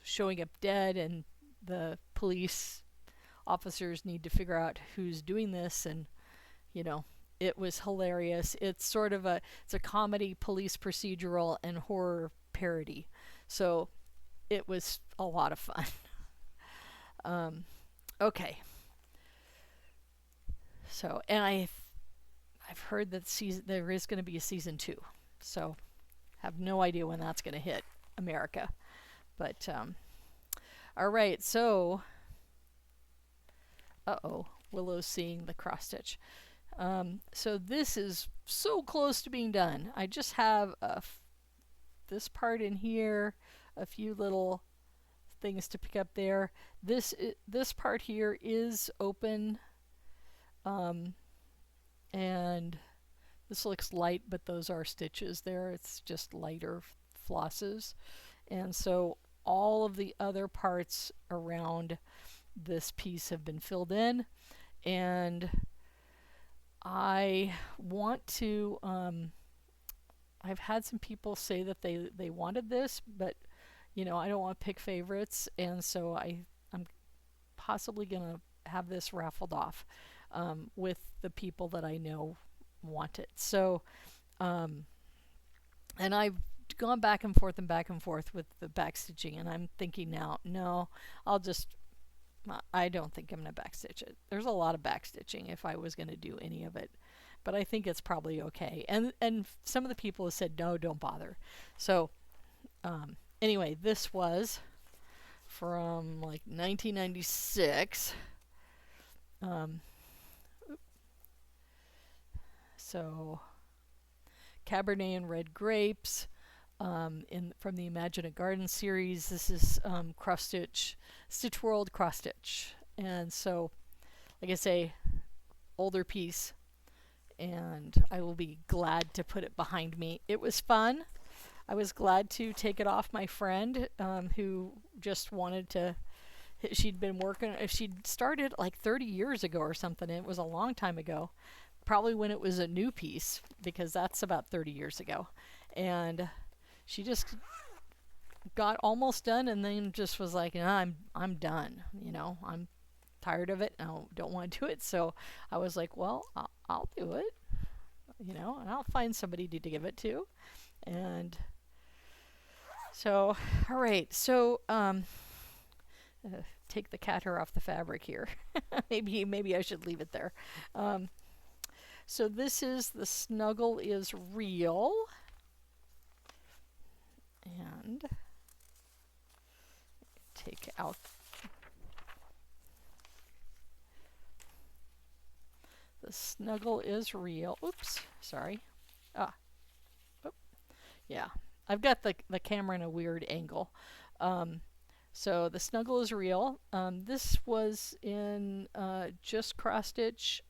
showing up dead, and the police officers need to figure out who's doing this, and it was hilarious. It's sort of it's a comedy, police procedural, and horror parody. So it was a lot of fun. Okay. So, and I've heard that there is going to be a season 2. So have no idea when that's going to hit America. But all right, so Willow's seeing the cross stitch. So this is so close to being done. I just have this part in here, a few little things to pick up there. This part here is open, and this looks light, but those are stitches there. It's just lighter flosses, and so all of the other parts around this piece have been filled in, and I want to I've had some people say that they wanted this, but I don't want to pick favorites, and so I'm possibly gonna have this raffled off with the people that I know want it. So and I've gone back and forth with the backstitching, and I'm thinking now, no, I don't think I'm going to backstitch it. There's a lot of backstitching if I was going to do any of it, but I think it's probably okay. And some of the people have said, no, don't bother. So anyway, this was from like 1996. So Cabernet and Red Grapes, from the Imagine a Garden series. This is cross stitch, Stitch World cross stitch, and so, like I say, older piece, and I will be glad to put it behind me. It was fun. I was glad to take it off my friend, who just wanted to. She'd been working. She'd started like 30 years ago or something. It was a long time ago, probably when it was a new piece, because that's about 30 years ago, and she just got almost done, and then just was like, I'm done. I'm tired of it. I don't want to do it. So I was like, well, I'll do it. And I'll find somebody to give it to. And so, all right. So take the cat hair off the fabric here. maybe I should leave it there. So this is The Snuggle is Real. And take out The Snuggle is Real. Oops, sorry. Yeah, I've got the camera in a weird angle. So The Snuggle is Real. This was in just cross stitch,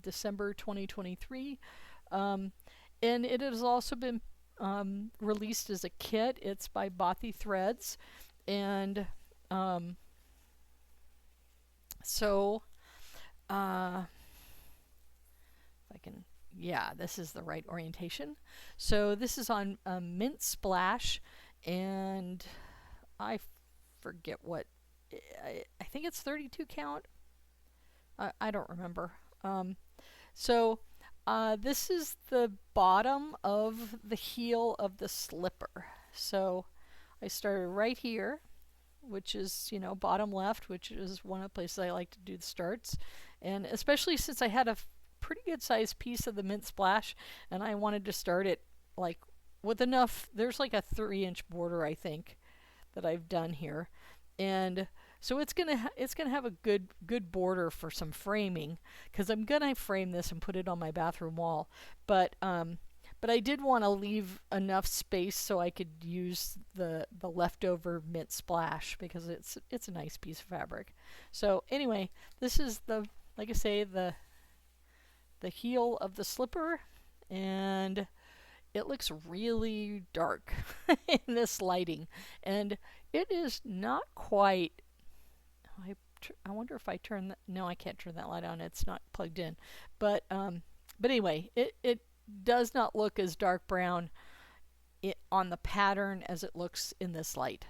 December 2023, and it has also been released as a kit. It's by Bothy Threads, and So, if I can, yeah, this is the right orientation. So this is on Mint Splash, and I forget what, I think it's 32 count. I don't remember. So this is the bottom of the heel of the slipper. So I started right here, which is, bottom left, which is one of the places I like to do the starts. And especially since I had a pretty good sized piece of the Mint Splash and I wanted to start it like with enough, there's like a 3-inch border, I think, that I've done here. And so it's gonna have a good border for some framing, because I'm gonna frame this and put it on my bathroom wall. But I did want to leave enough space so I could use the leftover Mint Splash, because it's a nice piece of fabric. So anyway, this is the, like I say, the heel of the slipper, and it looks really dark in this lighting, and it is not quite. I wonder if I turn that. No, I can't turn that light on. It's not plugged in. But anyway, it does not look as dark brown on the pattern as it looks in this light.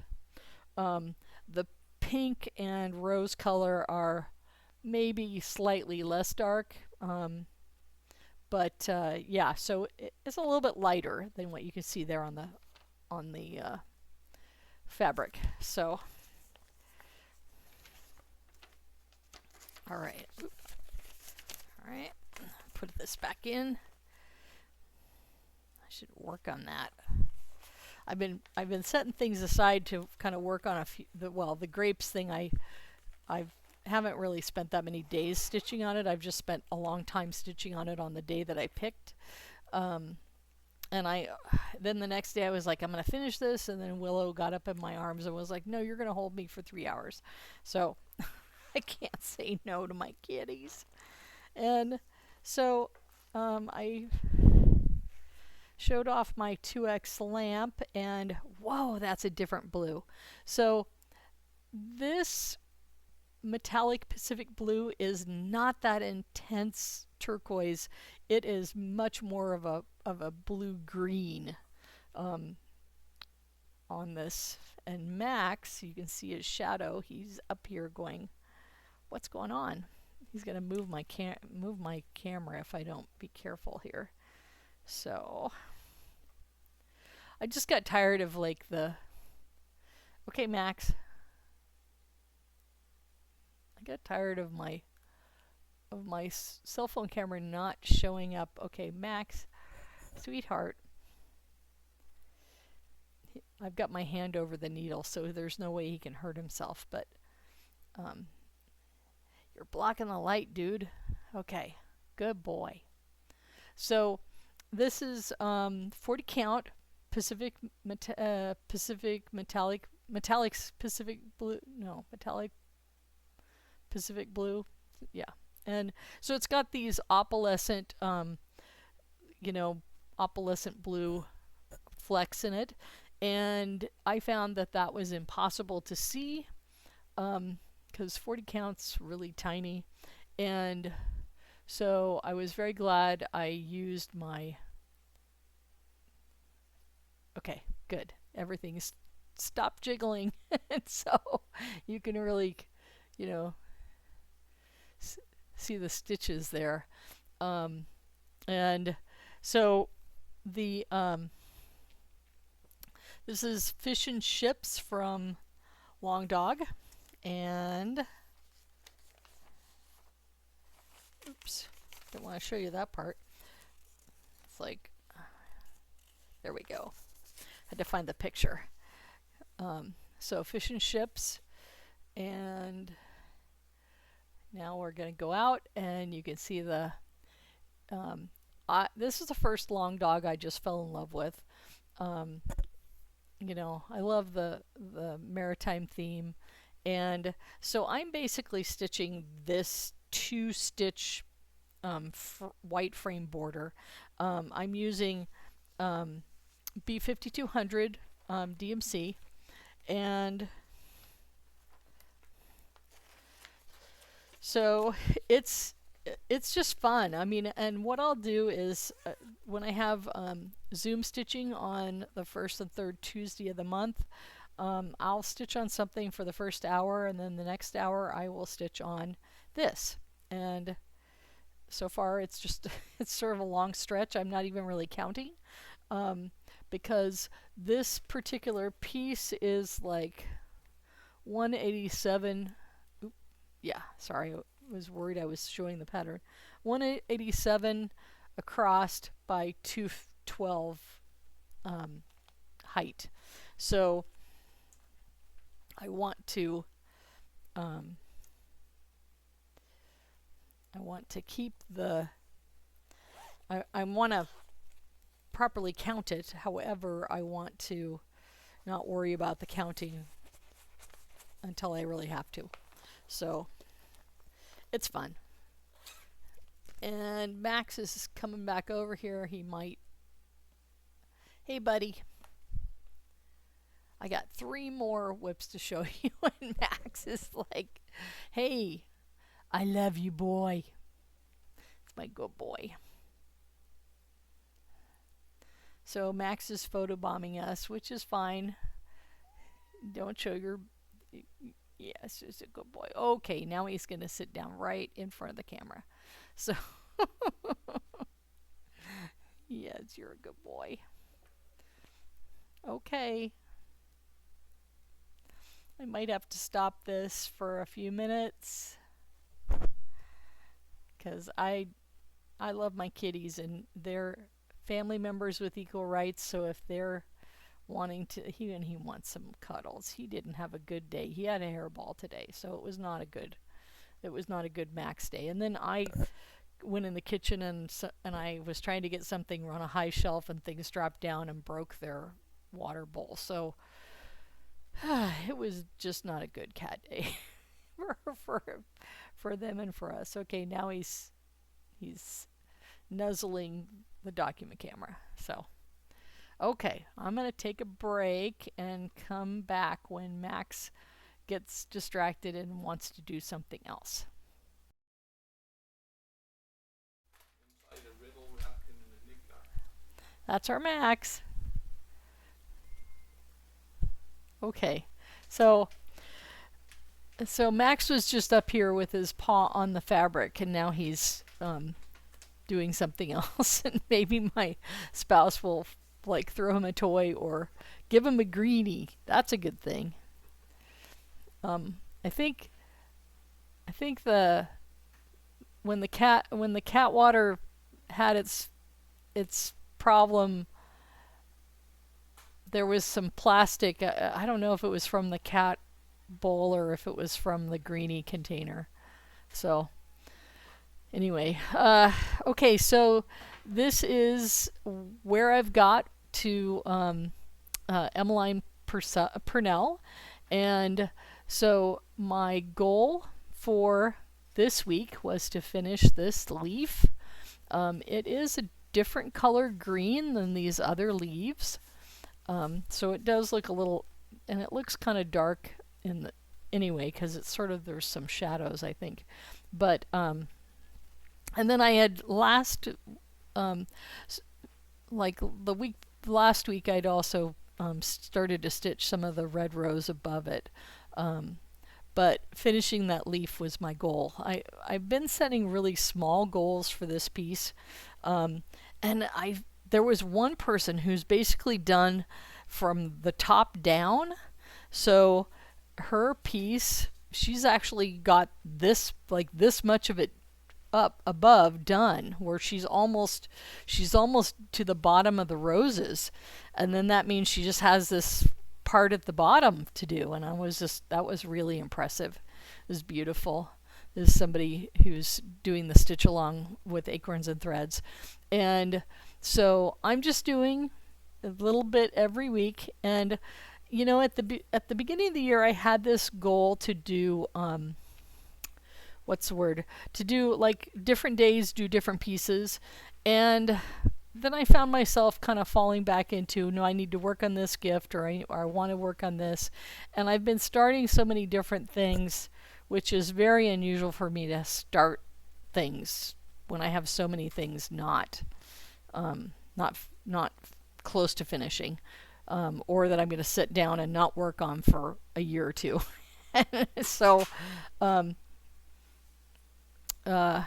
The pink and rose color are maybe slightly less dark. But yeah, so it's a little bit lighter than what you can see there on the fabric. So, all right, all right, put this back in. I should work on that. I've been setting things aside to kind of work on a few. The grapes thing, I haven't really spent that many days stitching on it. I've just spent a long time stitching on it on the day that I picked. And then the next day I was like, I'm gonna finish this, and then Willow got up in my arms and was like, no, you're gonna hold me for 3 hours. So I can't say no to my kitties. And so I showed off my 2X lamp, and whoa, that's a different blue. So this metallic Pacific blue is not that intense turquoise. It is much more of a blue green on this. And Max, you can see his shadow. He's up here going, "What's going on?" He's gonna move my camera if I don't be careful here. So I just got tired of like the. Okay, Max. I got tired of my cell phone camera not showing up. Okay, Max, sweetheart. I've got my hand over the needle, so there's no way he can hurt himself. But you're blocking the light, dude. Okay, good boy. So this is 40 count Pacific Pacific metallic Pacific blue. No, metallic Pacific blue. Yeah. And so it's got these opalescent, opalescent blue flecks in it. And I found that was impossible to see, because 40 count's really tiny. And so I was very glad I used my. Okay, good. Everything's stopped jiggling. And so you can really, you know, see the stitches there. And so the this is Fish and Ships from Long Dog, and oops, don't want to show you that part. It's like, there we go. Had to find the picture. So Fish and Ships, and now we're going to go out, and you can see the. This is the first Long Dog I just fell in love with. I love the maritime theme, and so I'm basically stitching this 2-stitch white frame border. I'm using B5200 DMC, and So it's it's just fun. I mean, and what I'll do is when I have Zoom stitching on the first and third Tuesday of the month, I'll stitch on something for the first hour, and then the next hour I will stitch on this. And so far, it's just it's sort of a long stretch. I'm not even really counting, um, because this particular piece is like 187. Yeah, sorry, I was worried I was showing the pattern. 187 across by 212 height. So I want to keep the I want to properly count it. However, I want to not worry about the counting until I really have to. So it's fun. And Max is coming back over here. He might. Hey, buddy. I got 3 more whips to show you. And Max is like, hey, I love you, boy. It's my good boy. So Max is photobombing us, which is fine. Don't show your... Yes, it's a good boy. Okay, now he's going to sit down right in front of the camera. So, yes, you're a good boy. Okay. I might have to stop this for a few minutes because I love my kitties and they're family members with equal rights. So if they're wanting to, he wants some cuddles. He didn't have a good day. He had a hairball today, so it was not a good Max day. And then I went in the kitchen and I was trying to get something on a high shelf and things dropped down and broke their water bowl. So it was just not a good cat day for them and for us. Okay, now he's nuzzling the document camera. So okay, I'm going to take a break and come back when Max gets distracted and wants to do something else. That's our Max. Okay, so Max was just up here with his paw on the fabric, and now he's doing something else. And maybe my spouse will like throw him a toy or give him a greenie. That's a good thing. I think when the cat water had its problem, there was some plastic. I don't know if it was from the cat bowl or if it was from the greenie container. So anyway, okay, so this is where I've got to Emmeline Purnell. And so my goal for this week was to finish this leaf. It is a different color green than these other leaves. So it does look a little, and it looks kind of dark in the, anyway, because it's sort of, there's some shadows, I think. But, and then I had last week I'd also started to stitch some of the red rose above it. But finishing that leaf was my goal. I've been setting really small goals for this piece. And there was one person who's basically done from the top down. So her piece, she's actually got this, like this much of it up above done, where she's almost to the bottom of the roses, and then that means she just has this part at the bottom to do. And that was really impressive. It was beautiful. This is somebody who's doing the stitch along with Acorns and Threads, and so I'm just doing a little bit every week. And you know, at the beginning of the year, I had this goal to do to do like different days, do different pieces. And then I found myself kind of falling back into, no, I need to work on this gift, or I want to work on this. And I've been starting so many different things which is very unusual for me to start things when I have so many things not close to finishing, or that I'm going to sit down and not work on for a year or two. so, um, uh,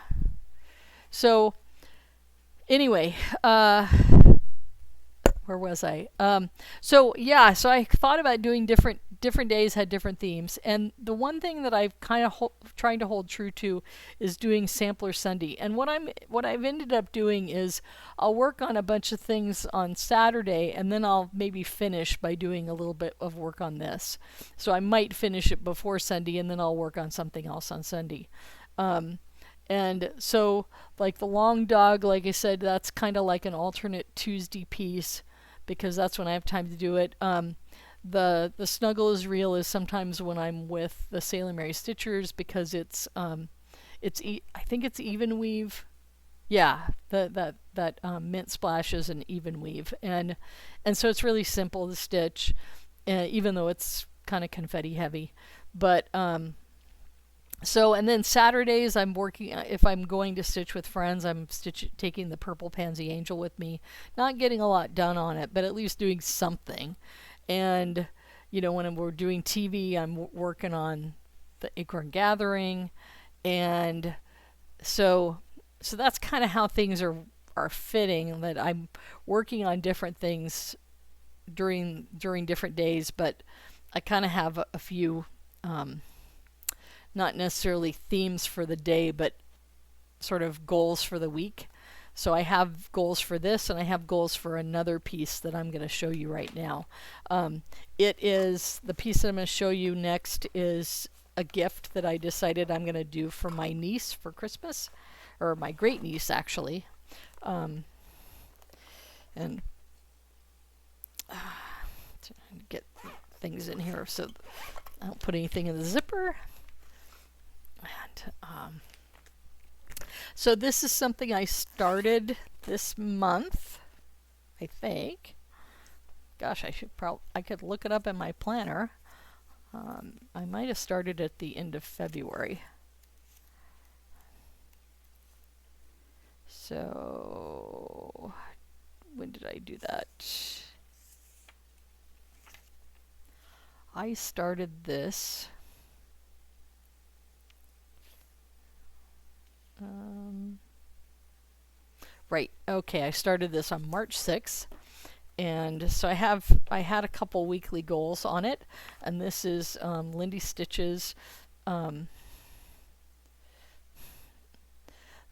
so anyway, where was I? So yeah, so I thought about doing different days had different themes, and the one thing that I've kind of trying to hold true to is doing Sampler Sunday. And what I've ended up doing is I'll work on a bunch of things on Saturday, and then I'll maybe finish by doing a little bit of work on this. So I might finish it before Sunday, and then I'll work on something else on Sunday. And so, like the long dog, like I said, that's kind of like an alternate Tuesday piece because that's when I have time to do it. The Snuggle is Real is sometimes when I'm with the Sailor Mary Stitchers because I think it's even weave. Yeah, that mint splash is an even weave, and so it's really simple to stitch, even though it's kind of confetti heavy, but so, and then Saturdays I'm working, if I'm going to stitch with friends, I'm taking the Purple Pansy Angel with me. Not getting a lot done on it, but at least doing something. And, when we're doing TV, I'm working on the Acorn Gathering. And so that's kind of how things are fitting, that I'm working on different things during different days, but I kind of have a few, not necessarily themes for the day, but sort of goals for the week. So I have goals for this, and I have goals for another piece that I'm going to show you right now. It is, the piece that I'm going to show you next is a gift that I decided I'm going to do for my niece for Christmas, or my great niece actually. And get things in here so I don't put anything in the zipper. And so this is something I started this month, I think. Gosh, I could look it up in my planner. I might have started at the end of February. So when did I do that? I started this right, okay, I started this on March 6th, and so I had a couple weekly goals on it, and this is Lindy Stitch's,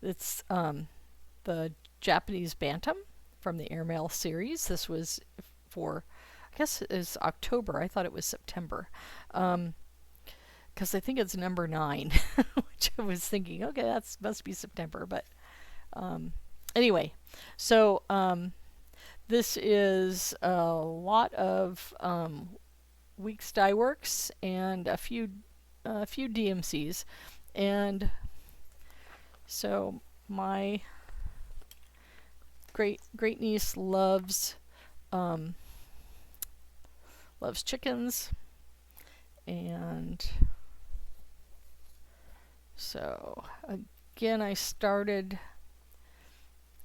it's the Japanese Bantam from the Airmail series. This was for, I guess it's October, I thought it was September, because I think it's number 9, which I was thinking, okay, that must be September, but anyway, so this is a lot of Weeks Dye Works and a few DMCs, and so my great niece loves chickens, and so again I started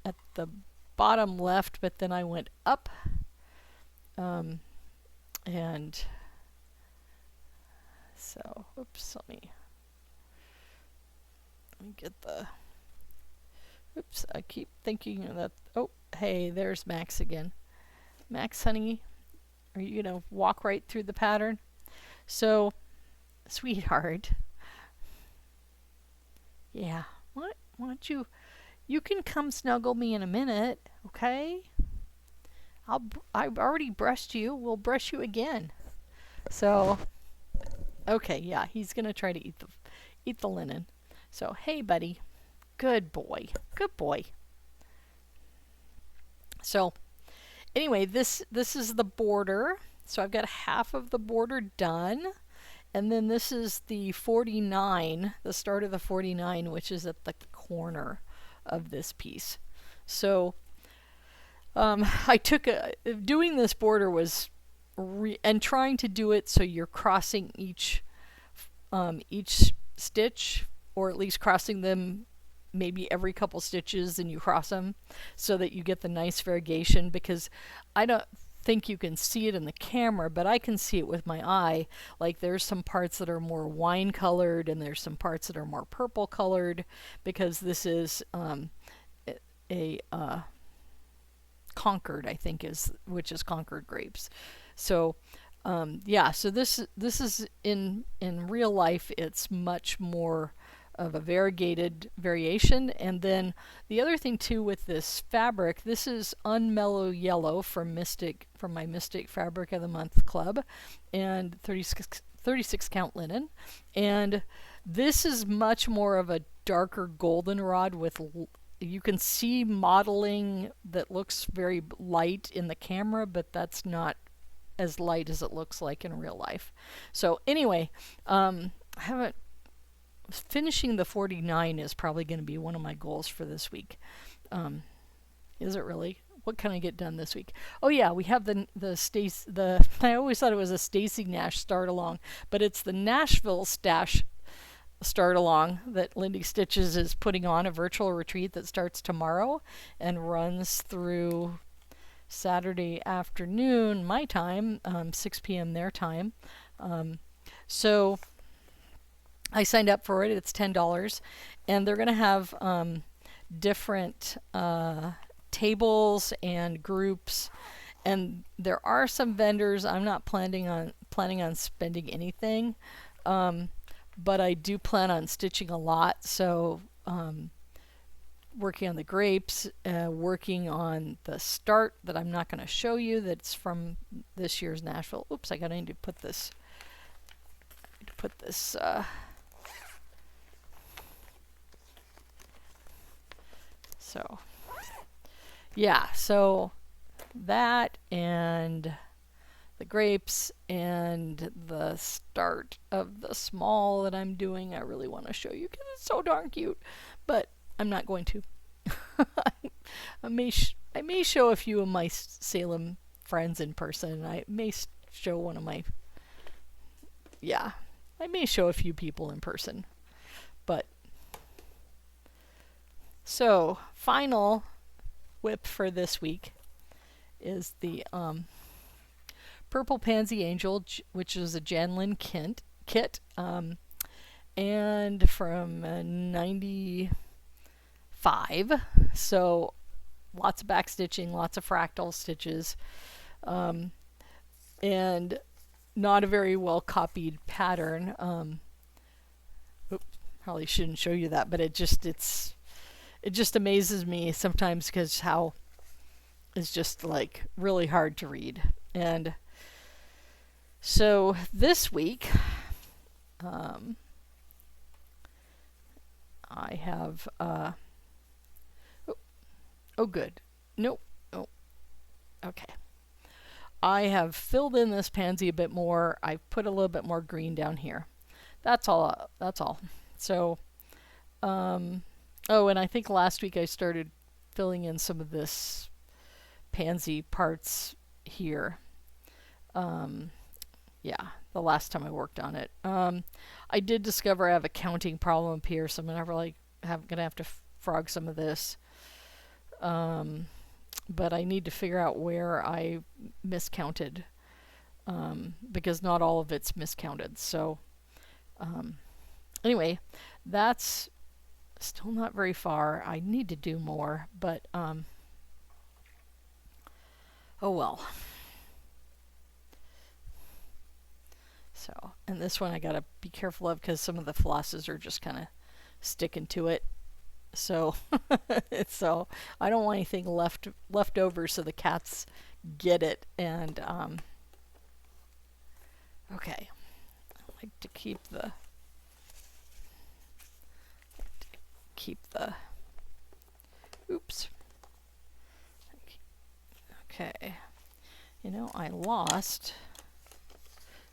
at the bottom left, but then I went up, and so oops, let me get the, oops, I keep thinking that, oh hey, there's Max again. Max, honey, are you gonna walk right through the pattern? So, sweetheart, yeah, why don't you can come snuggle me in a minute, okay? I've already brushed you. We'll brush you again. So, okay, yeah, he's gonna try to eat the linen. So, hey, buddy, good boy, good boy. So, anyway, this is the border. So I've got half of the border done, and then this is the 49, the start of the 49, which is at the corner of this piece. So I took doing this border was and trying to do it so you're crossing each stitch, or at least crossing them maybe every couple stitches, and you cross them so that you get the nice variegation, because I don't think you can see it in the camera, but I can see it with my eye. Like there's some parts that are more wine colored and there's some parts that are more purple colored, because this is a Concord, I think, which is Concord grapes. So yeah, so this is in real life, it's much more of a variegated variation. And then the other thing too with this fabric, this is Unmellow Yellow from my Mystic Fabric of the Month Club, and 36 count linen. And this is much more of a darker goldenrod with you can see modeling that looks very light in the camera, but that's not as light as it looks like in real life. So anyway, I haven't finishing the 49 is probably going to be one of my goals for this week. Is it really? What can I get done this week? Oh yeah, we have the I always thought it was a Stacy Nash start along, but it's the Nashville Stash start along that Lindy Stitches is putting on, a virtual retreat that starts tomorrow and runs through Saturday afternoon my time, 6 p.m. their time. So I signed up for it. It's $10, and they're going to have different tables and groups. And there are some vendors. I'm not planning on spending anything, but I do plan on stitching a lot. So working on the grapes, working on the start that I'm not going to show you. That's from this year's Nashville. Oops, I need to put this. So, yeah, so that and the grapes and the start of the small that I'm doing, I really want to show you because it's so darn cute, but I'm not going to. I may show a few of my Salem friends in person. I may show one of my, yeah, I may show a few people in person, but so final whip for this week is the Purple Pansy Angel, which is a Janlin kit, and from 95. So lots of back stitching, lots of fractal stitches, and not a very well copied pattern. Probably shouldn't show you that, but it just amazes me sometimes because how it's just like really hard to read. And so this week I have good. Nope. Oh, okay. I have filled in this pansy a bit more. I've put a little bit more green down here. That's all. So, oh, and I think last week I started filling in some of this pansy parts here. Yeah, the last time I worked on it. I did discover I have a counting problem up here, so I'm gonna have to frog some of this. But I need to figure out where I miscounted, because not all of it's miscounted. So anyway, that's still not very far. I need to do more, but oh well. So, and this one I gotta be careful of because some of the flosses are just kind of sticking to it. So, so I don't want anything left over so the cats get it. And okay, I like to keep the oops. Okay, you know, I lost.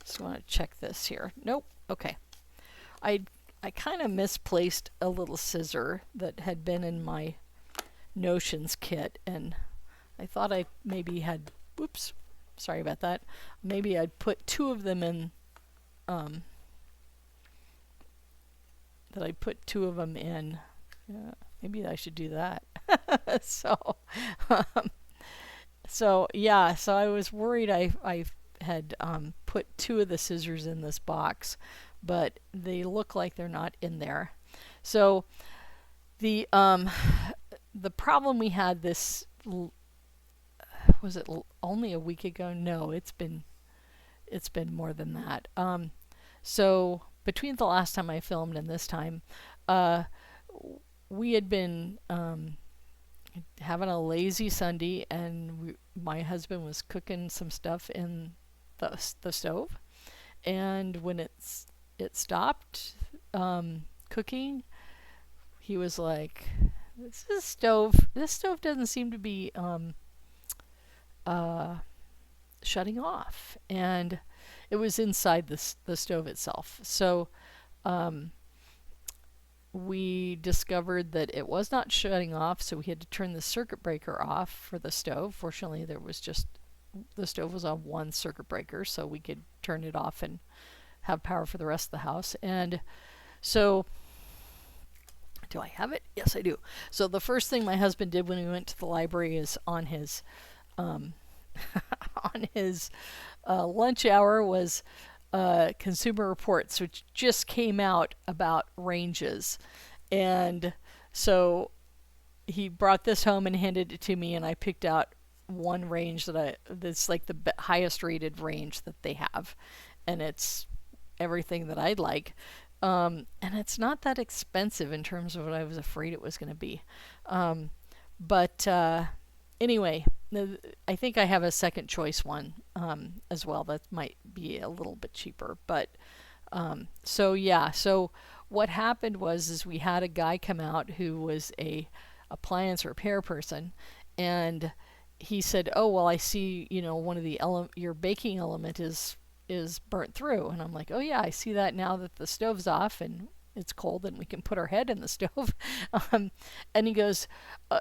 Just want to check this here. Nope. Okay, I kind of misplaced a little scissor that had been in my Notions kit, and I thought I maybe had, whoops, sorry about that. Maybe I'd put two of them in that I put two of them in. Maybe I should do that. so, um, so I was worried I had put two of the scissors in this box, but they look like they're not in there. So the problem we had was it only a week ago? No, it's been more than that. So between the last time I filmed and this time, uh, we had been having a lazy Sunday, and my husband was cooking some stuff in the stove, and when it stopped cooking, he was like, This stove doesn't seem to be shutting off," and it was inside the stove itself. So we discovered that it was not shutting off, so we had to turn the circuit breaker off for the stove. Fortunately, the stove was on one circuit breaker, so we could turn it off and have power for the rest of the house. And so, do I have it? Yes, I do. So the first thing my husband did when we went to the library is on his on his lunch hour was Consumer Reports, which just came out about ranges. And so he brought this home and handed it to me, and I picked out one range that's like the highest rated range that they have, and it's everything that I'd like. And it's not that expensive in terms of what I was afraid it was going to be. But anyway, I think I have a second choice one as well that might be a little bit cheaper. But so what happened was we had a guy come out who was a appliance repair person, and he said, "Oh, well, I see, one of the your baking element is burnt through." And I'm like, "Oh yeah, I see that now that the stove's off and it's cold and we can put our head in the stove." And he goes,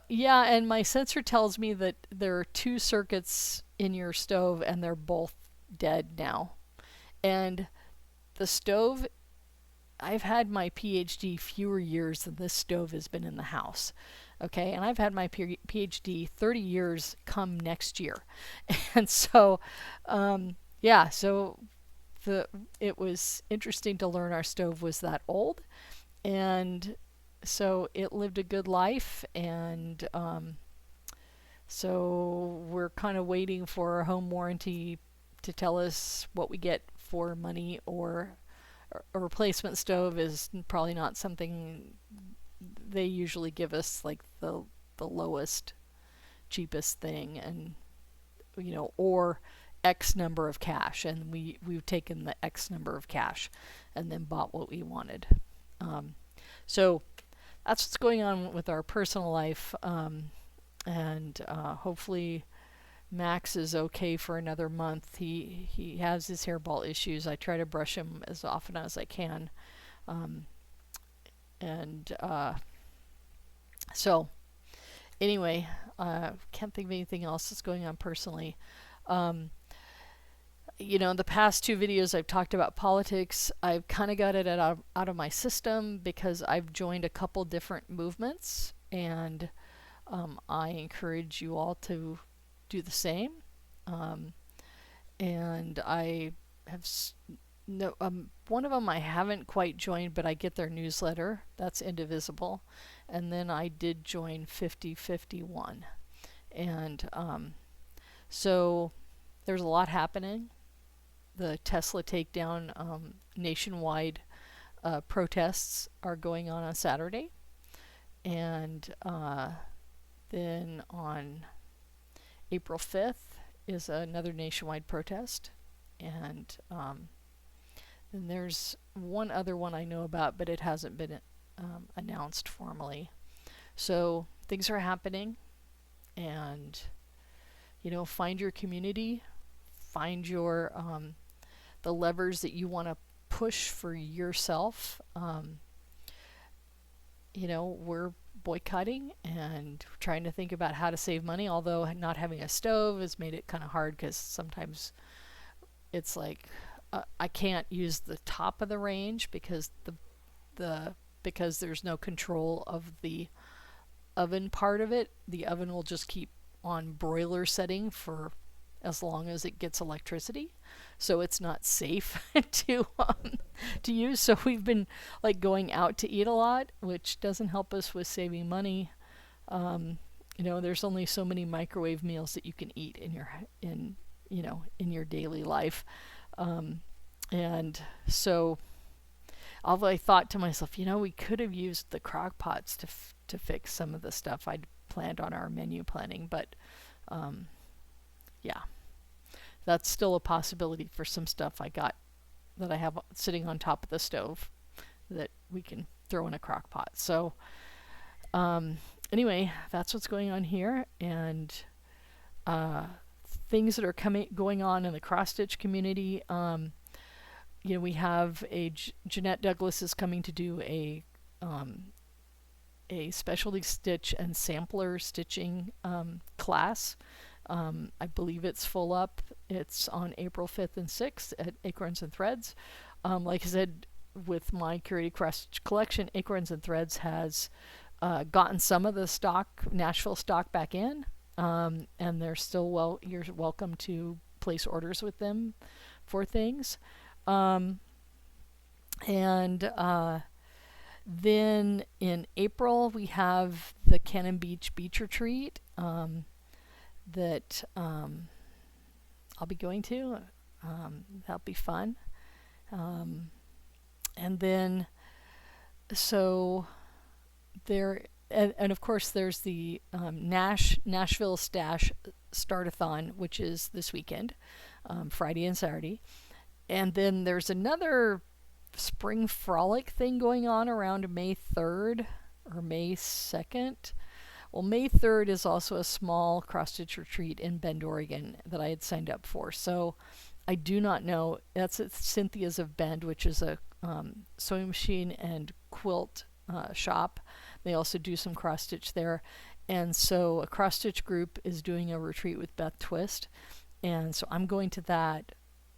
"Yeah, and my sensor tells me that there are two circuits in your stove and they're both dead now." And the stove, I've had my PhD fewer years than this stove has been in the house. Okay, and I've had my PhD 30 years come next year. And so, so it was interesting to learn our stove was that old, and so it lived a good life, and so we're kind of waiting for a home warranty to tell us what we get for money, or a replacement stove is probably not something they usually give us, like the lowest, cheapest thing, and or X number of cash, and we've taken the X number of cash and then bought what we wanted. So that's what's going on with our personal life, and hopefully Max is okay for another month. He has his hairball issues. I try to brush him as often as I can, and so anyway, can't think of anything else that's going on personally. The past two videos I've talked about politics. I've kind of got it out of my system because I've joined a couple different movements, and I encourage you all to do the same. And I have one of them I haven't quite joined, but I get their newsletter. That's Indivisible. And then I did join 5051. And so there's a lot happening. The Tesla takedown nationwide protests are going on Saturday. And then on April 5th is another nationwide protest. And then there's one other one I know about, but it hasn't been announced formally. So things are happening, and find your community, find your the levers that you want to push for yourself. We're boycotting and trying to think about how to save money, although not having a stove has made it kind of hard, because sometimes it's like I can't use the top of the range because the because there's no control of the oven part of it. The oven will just keep on broiler setting for as long as it gets electricity, so it's not safe to use. So we've been like going out to eat a lot, which doesn't help us with saving money. There's only so many microwave meals that you can eat in your daily life, and so I thought to myself, we could have used the crock pots to fix some of the stuff I'd planned on our menu planning, but yeah, that's still a possibility for some stuff that I have sitting on top of the stove that we can throw in a crock pot. So anyway, that's what's going on here, and things that are going on in the cross stitch community. We have Jeanette Douglas is coming to do a specialty stitch and sampler stitching class. I believe it's full up. It's on April 5th and 6th at Acorns and Threads. Like I said, with my curated cross stitch collection, Acorns and Threads has gotten some of the Nashville stock back in, and they're still you're welcome to place orders with them for things. Then in April we have the Cannon Beach Beach Retreat that I'll be going to. That'll be fun. And then so there, and of course there's the Nashville Stash Startathon, which is this weekend, Friday and Saturday. And then there's another spring frolic thing going on around May 3rd or May 2nd. Well, May 3rd is also a small cross-stitch retreat in Bend, Oregon that I had signed up for. So I do not know. That's at Cynthia's of Bend, which is a sewing machine and quilt shop. They also do some cross-stitch there. And so a cross-stitch group is doing a retreat with Beth Twist. And so I'm going to that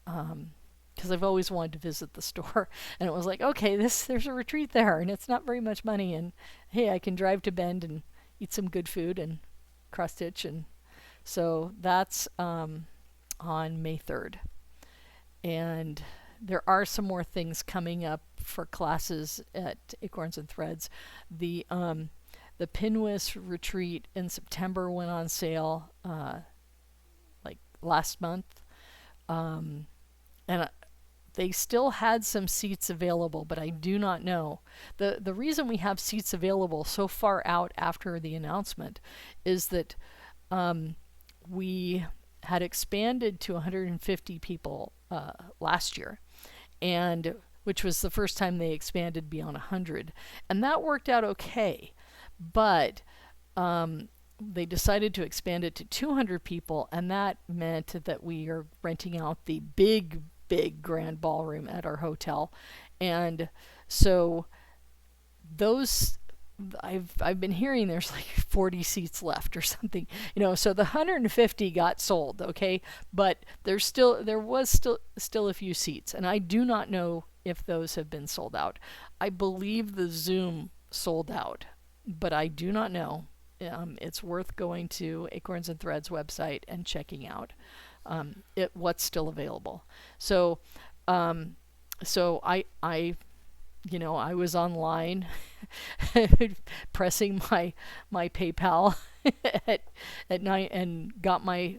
because I've always wanted to visit the store. And it was like, okay, there's a retreat there, and it's not very much money. And hey, I can drive to Bend and eat some good food and cross stitch. And so that's on May 3rd. And there are some more things coming up for classes at Acorns and Threads. The PNWSS retreat in September went on sale like last month. And they still had some seats available, but I do not know. The reason we have seats available so far out after the announcement is that we had expanded to 150 people last year, and which was the first time they expanded beyond 100, and that worked out okay. But they decided to expand it to 200 people, and that meant that we are renting out the big grand ballroom at our hotel. And so those, I've been hearing there's like 40 seats left or something, so the 150 got sold, okay, but there was still a few seats, and I do not know if those have been sold out. I believe the Zoom sold out, but I do not know. It's worth going to Acorns and Threads website and checking out what's still available. So I was online pressing my PayPal at 9 and got my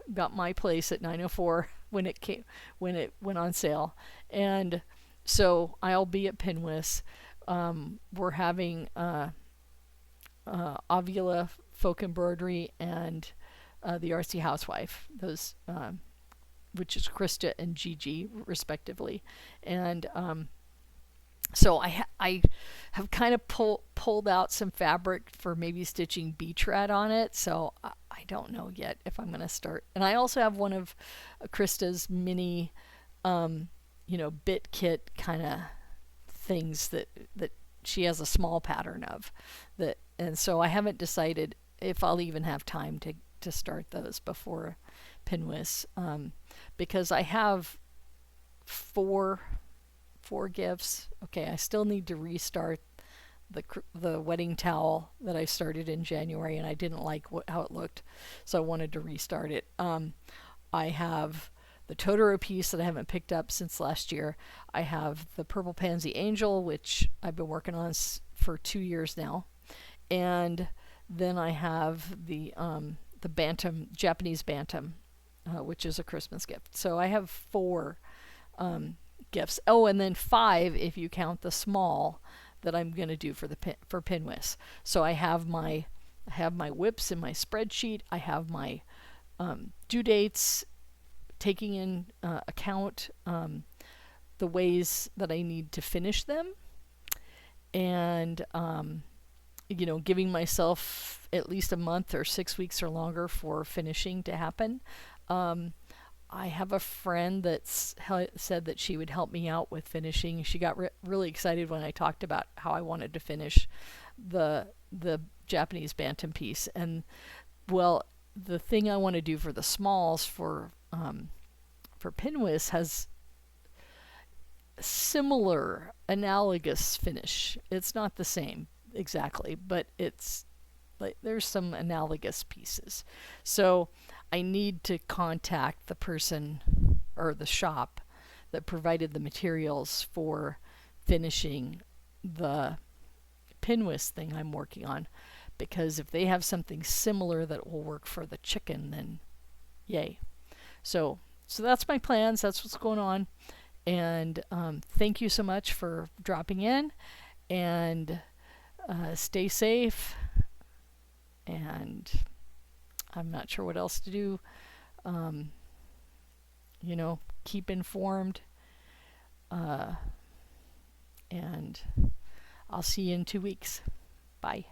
place at 9:04 when it went on sale. And so I'll be at PNWSS. We're having Avila Folk Embroidery and the RC Housewife, those which is Krista and Gigi respectively. And so I have kind of pulled out some fabric for maybe stitching beach rat on it, so I don't know yet if I'm going to start. And I also have one of Krista's mini bit kit kind of things that she has a small pattern of that, and so I haven't decided if I'll even have time to start those before PNWSS, because I have four gifts. Okay, I still need to restart the wedding towel that I started in January, and I didn't like how it looked, so I wanted to restart it. I have the Totoro piece that I haven't picked up since last year. I have the Purple Pansy Angel, which I've been working on for 2 years now, and then I have the bantam, Japanese bantam, which is a Christmas gift. So I have 4 gifts. Oh, and then 5 if you count the small that I'm going to do for for PNWSS. So I have my whips in my spreadsheet. I have my due dates, taking in account the ways that I need to finish them, and giving myself at least a month or 6 weeks or longer for finishing to happen. I have a friend that's said that she would help me out with finishing. She got really excited when I talked about how I wanted to finish the Japanese bantam piece. And well, the thing I want to do for the smalls for PNWSS has similar, analogous finish. It's not the same exactly, but it's like there's some analogous pieces. So I need to contact the person or the shop that provided the materials for finishing the PNWSS thing I'm working on, because if they have something similar that will work for the chicken, then yay. So that's my plans. That's what's going on. And thank you so much for dropping in, and stay safe. And I'm not sure what else to do. Keep informed. And I'll see you in 2 weeks. Bye.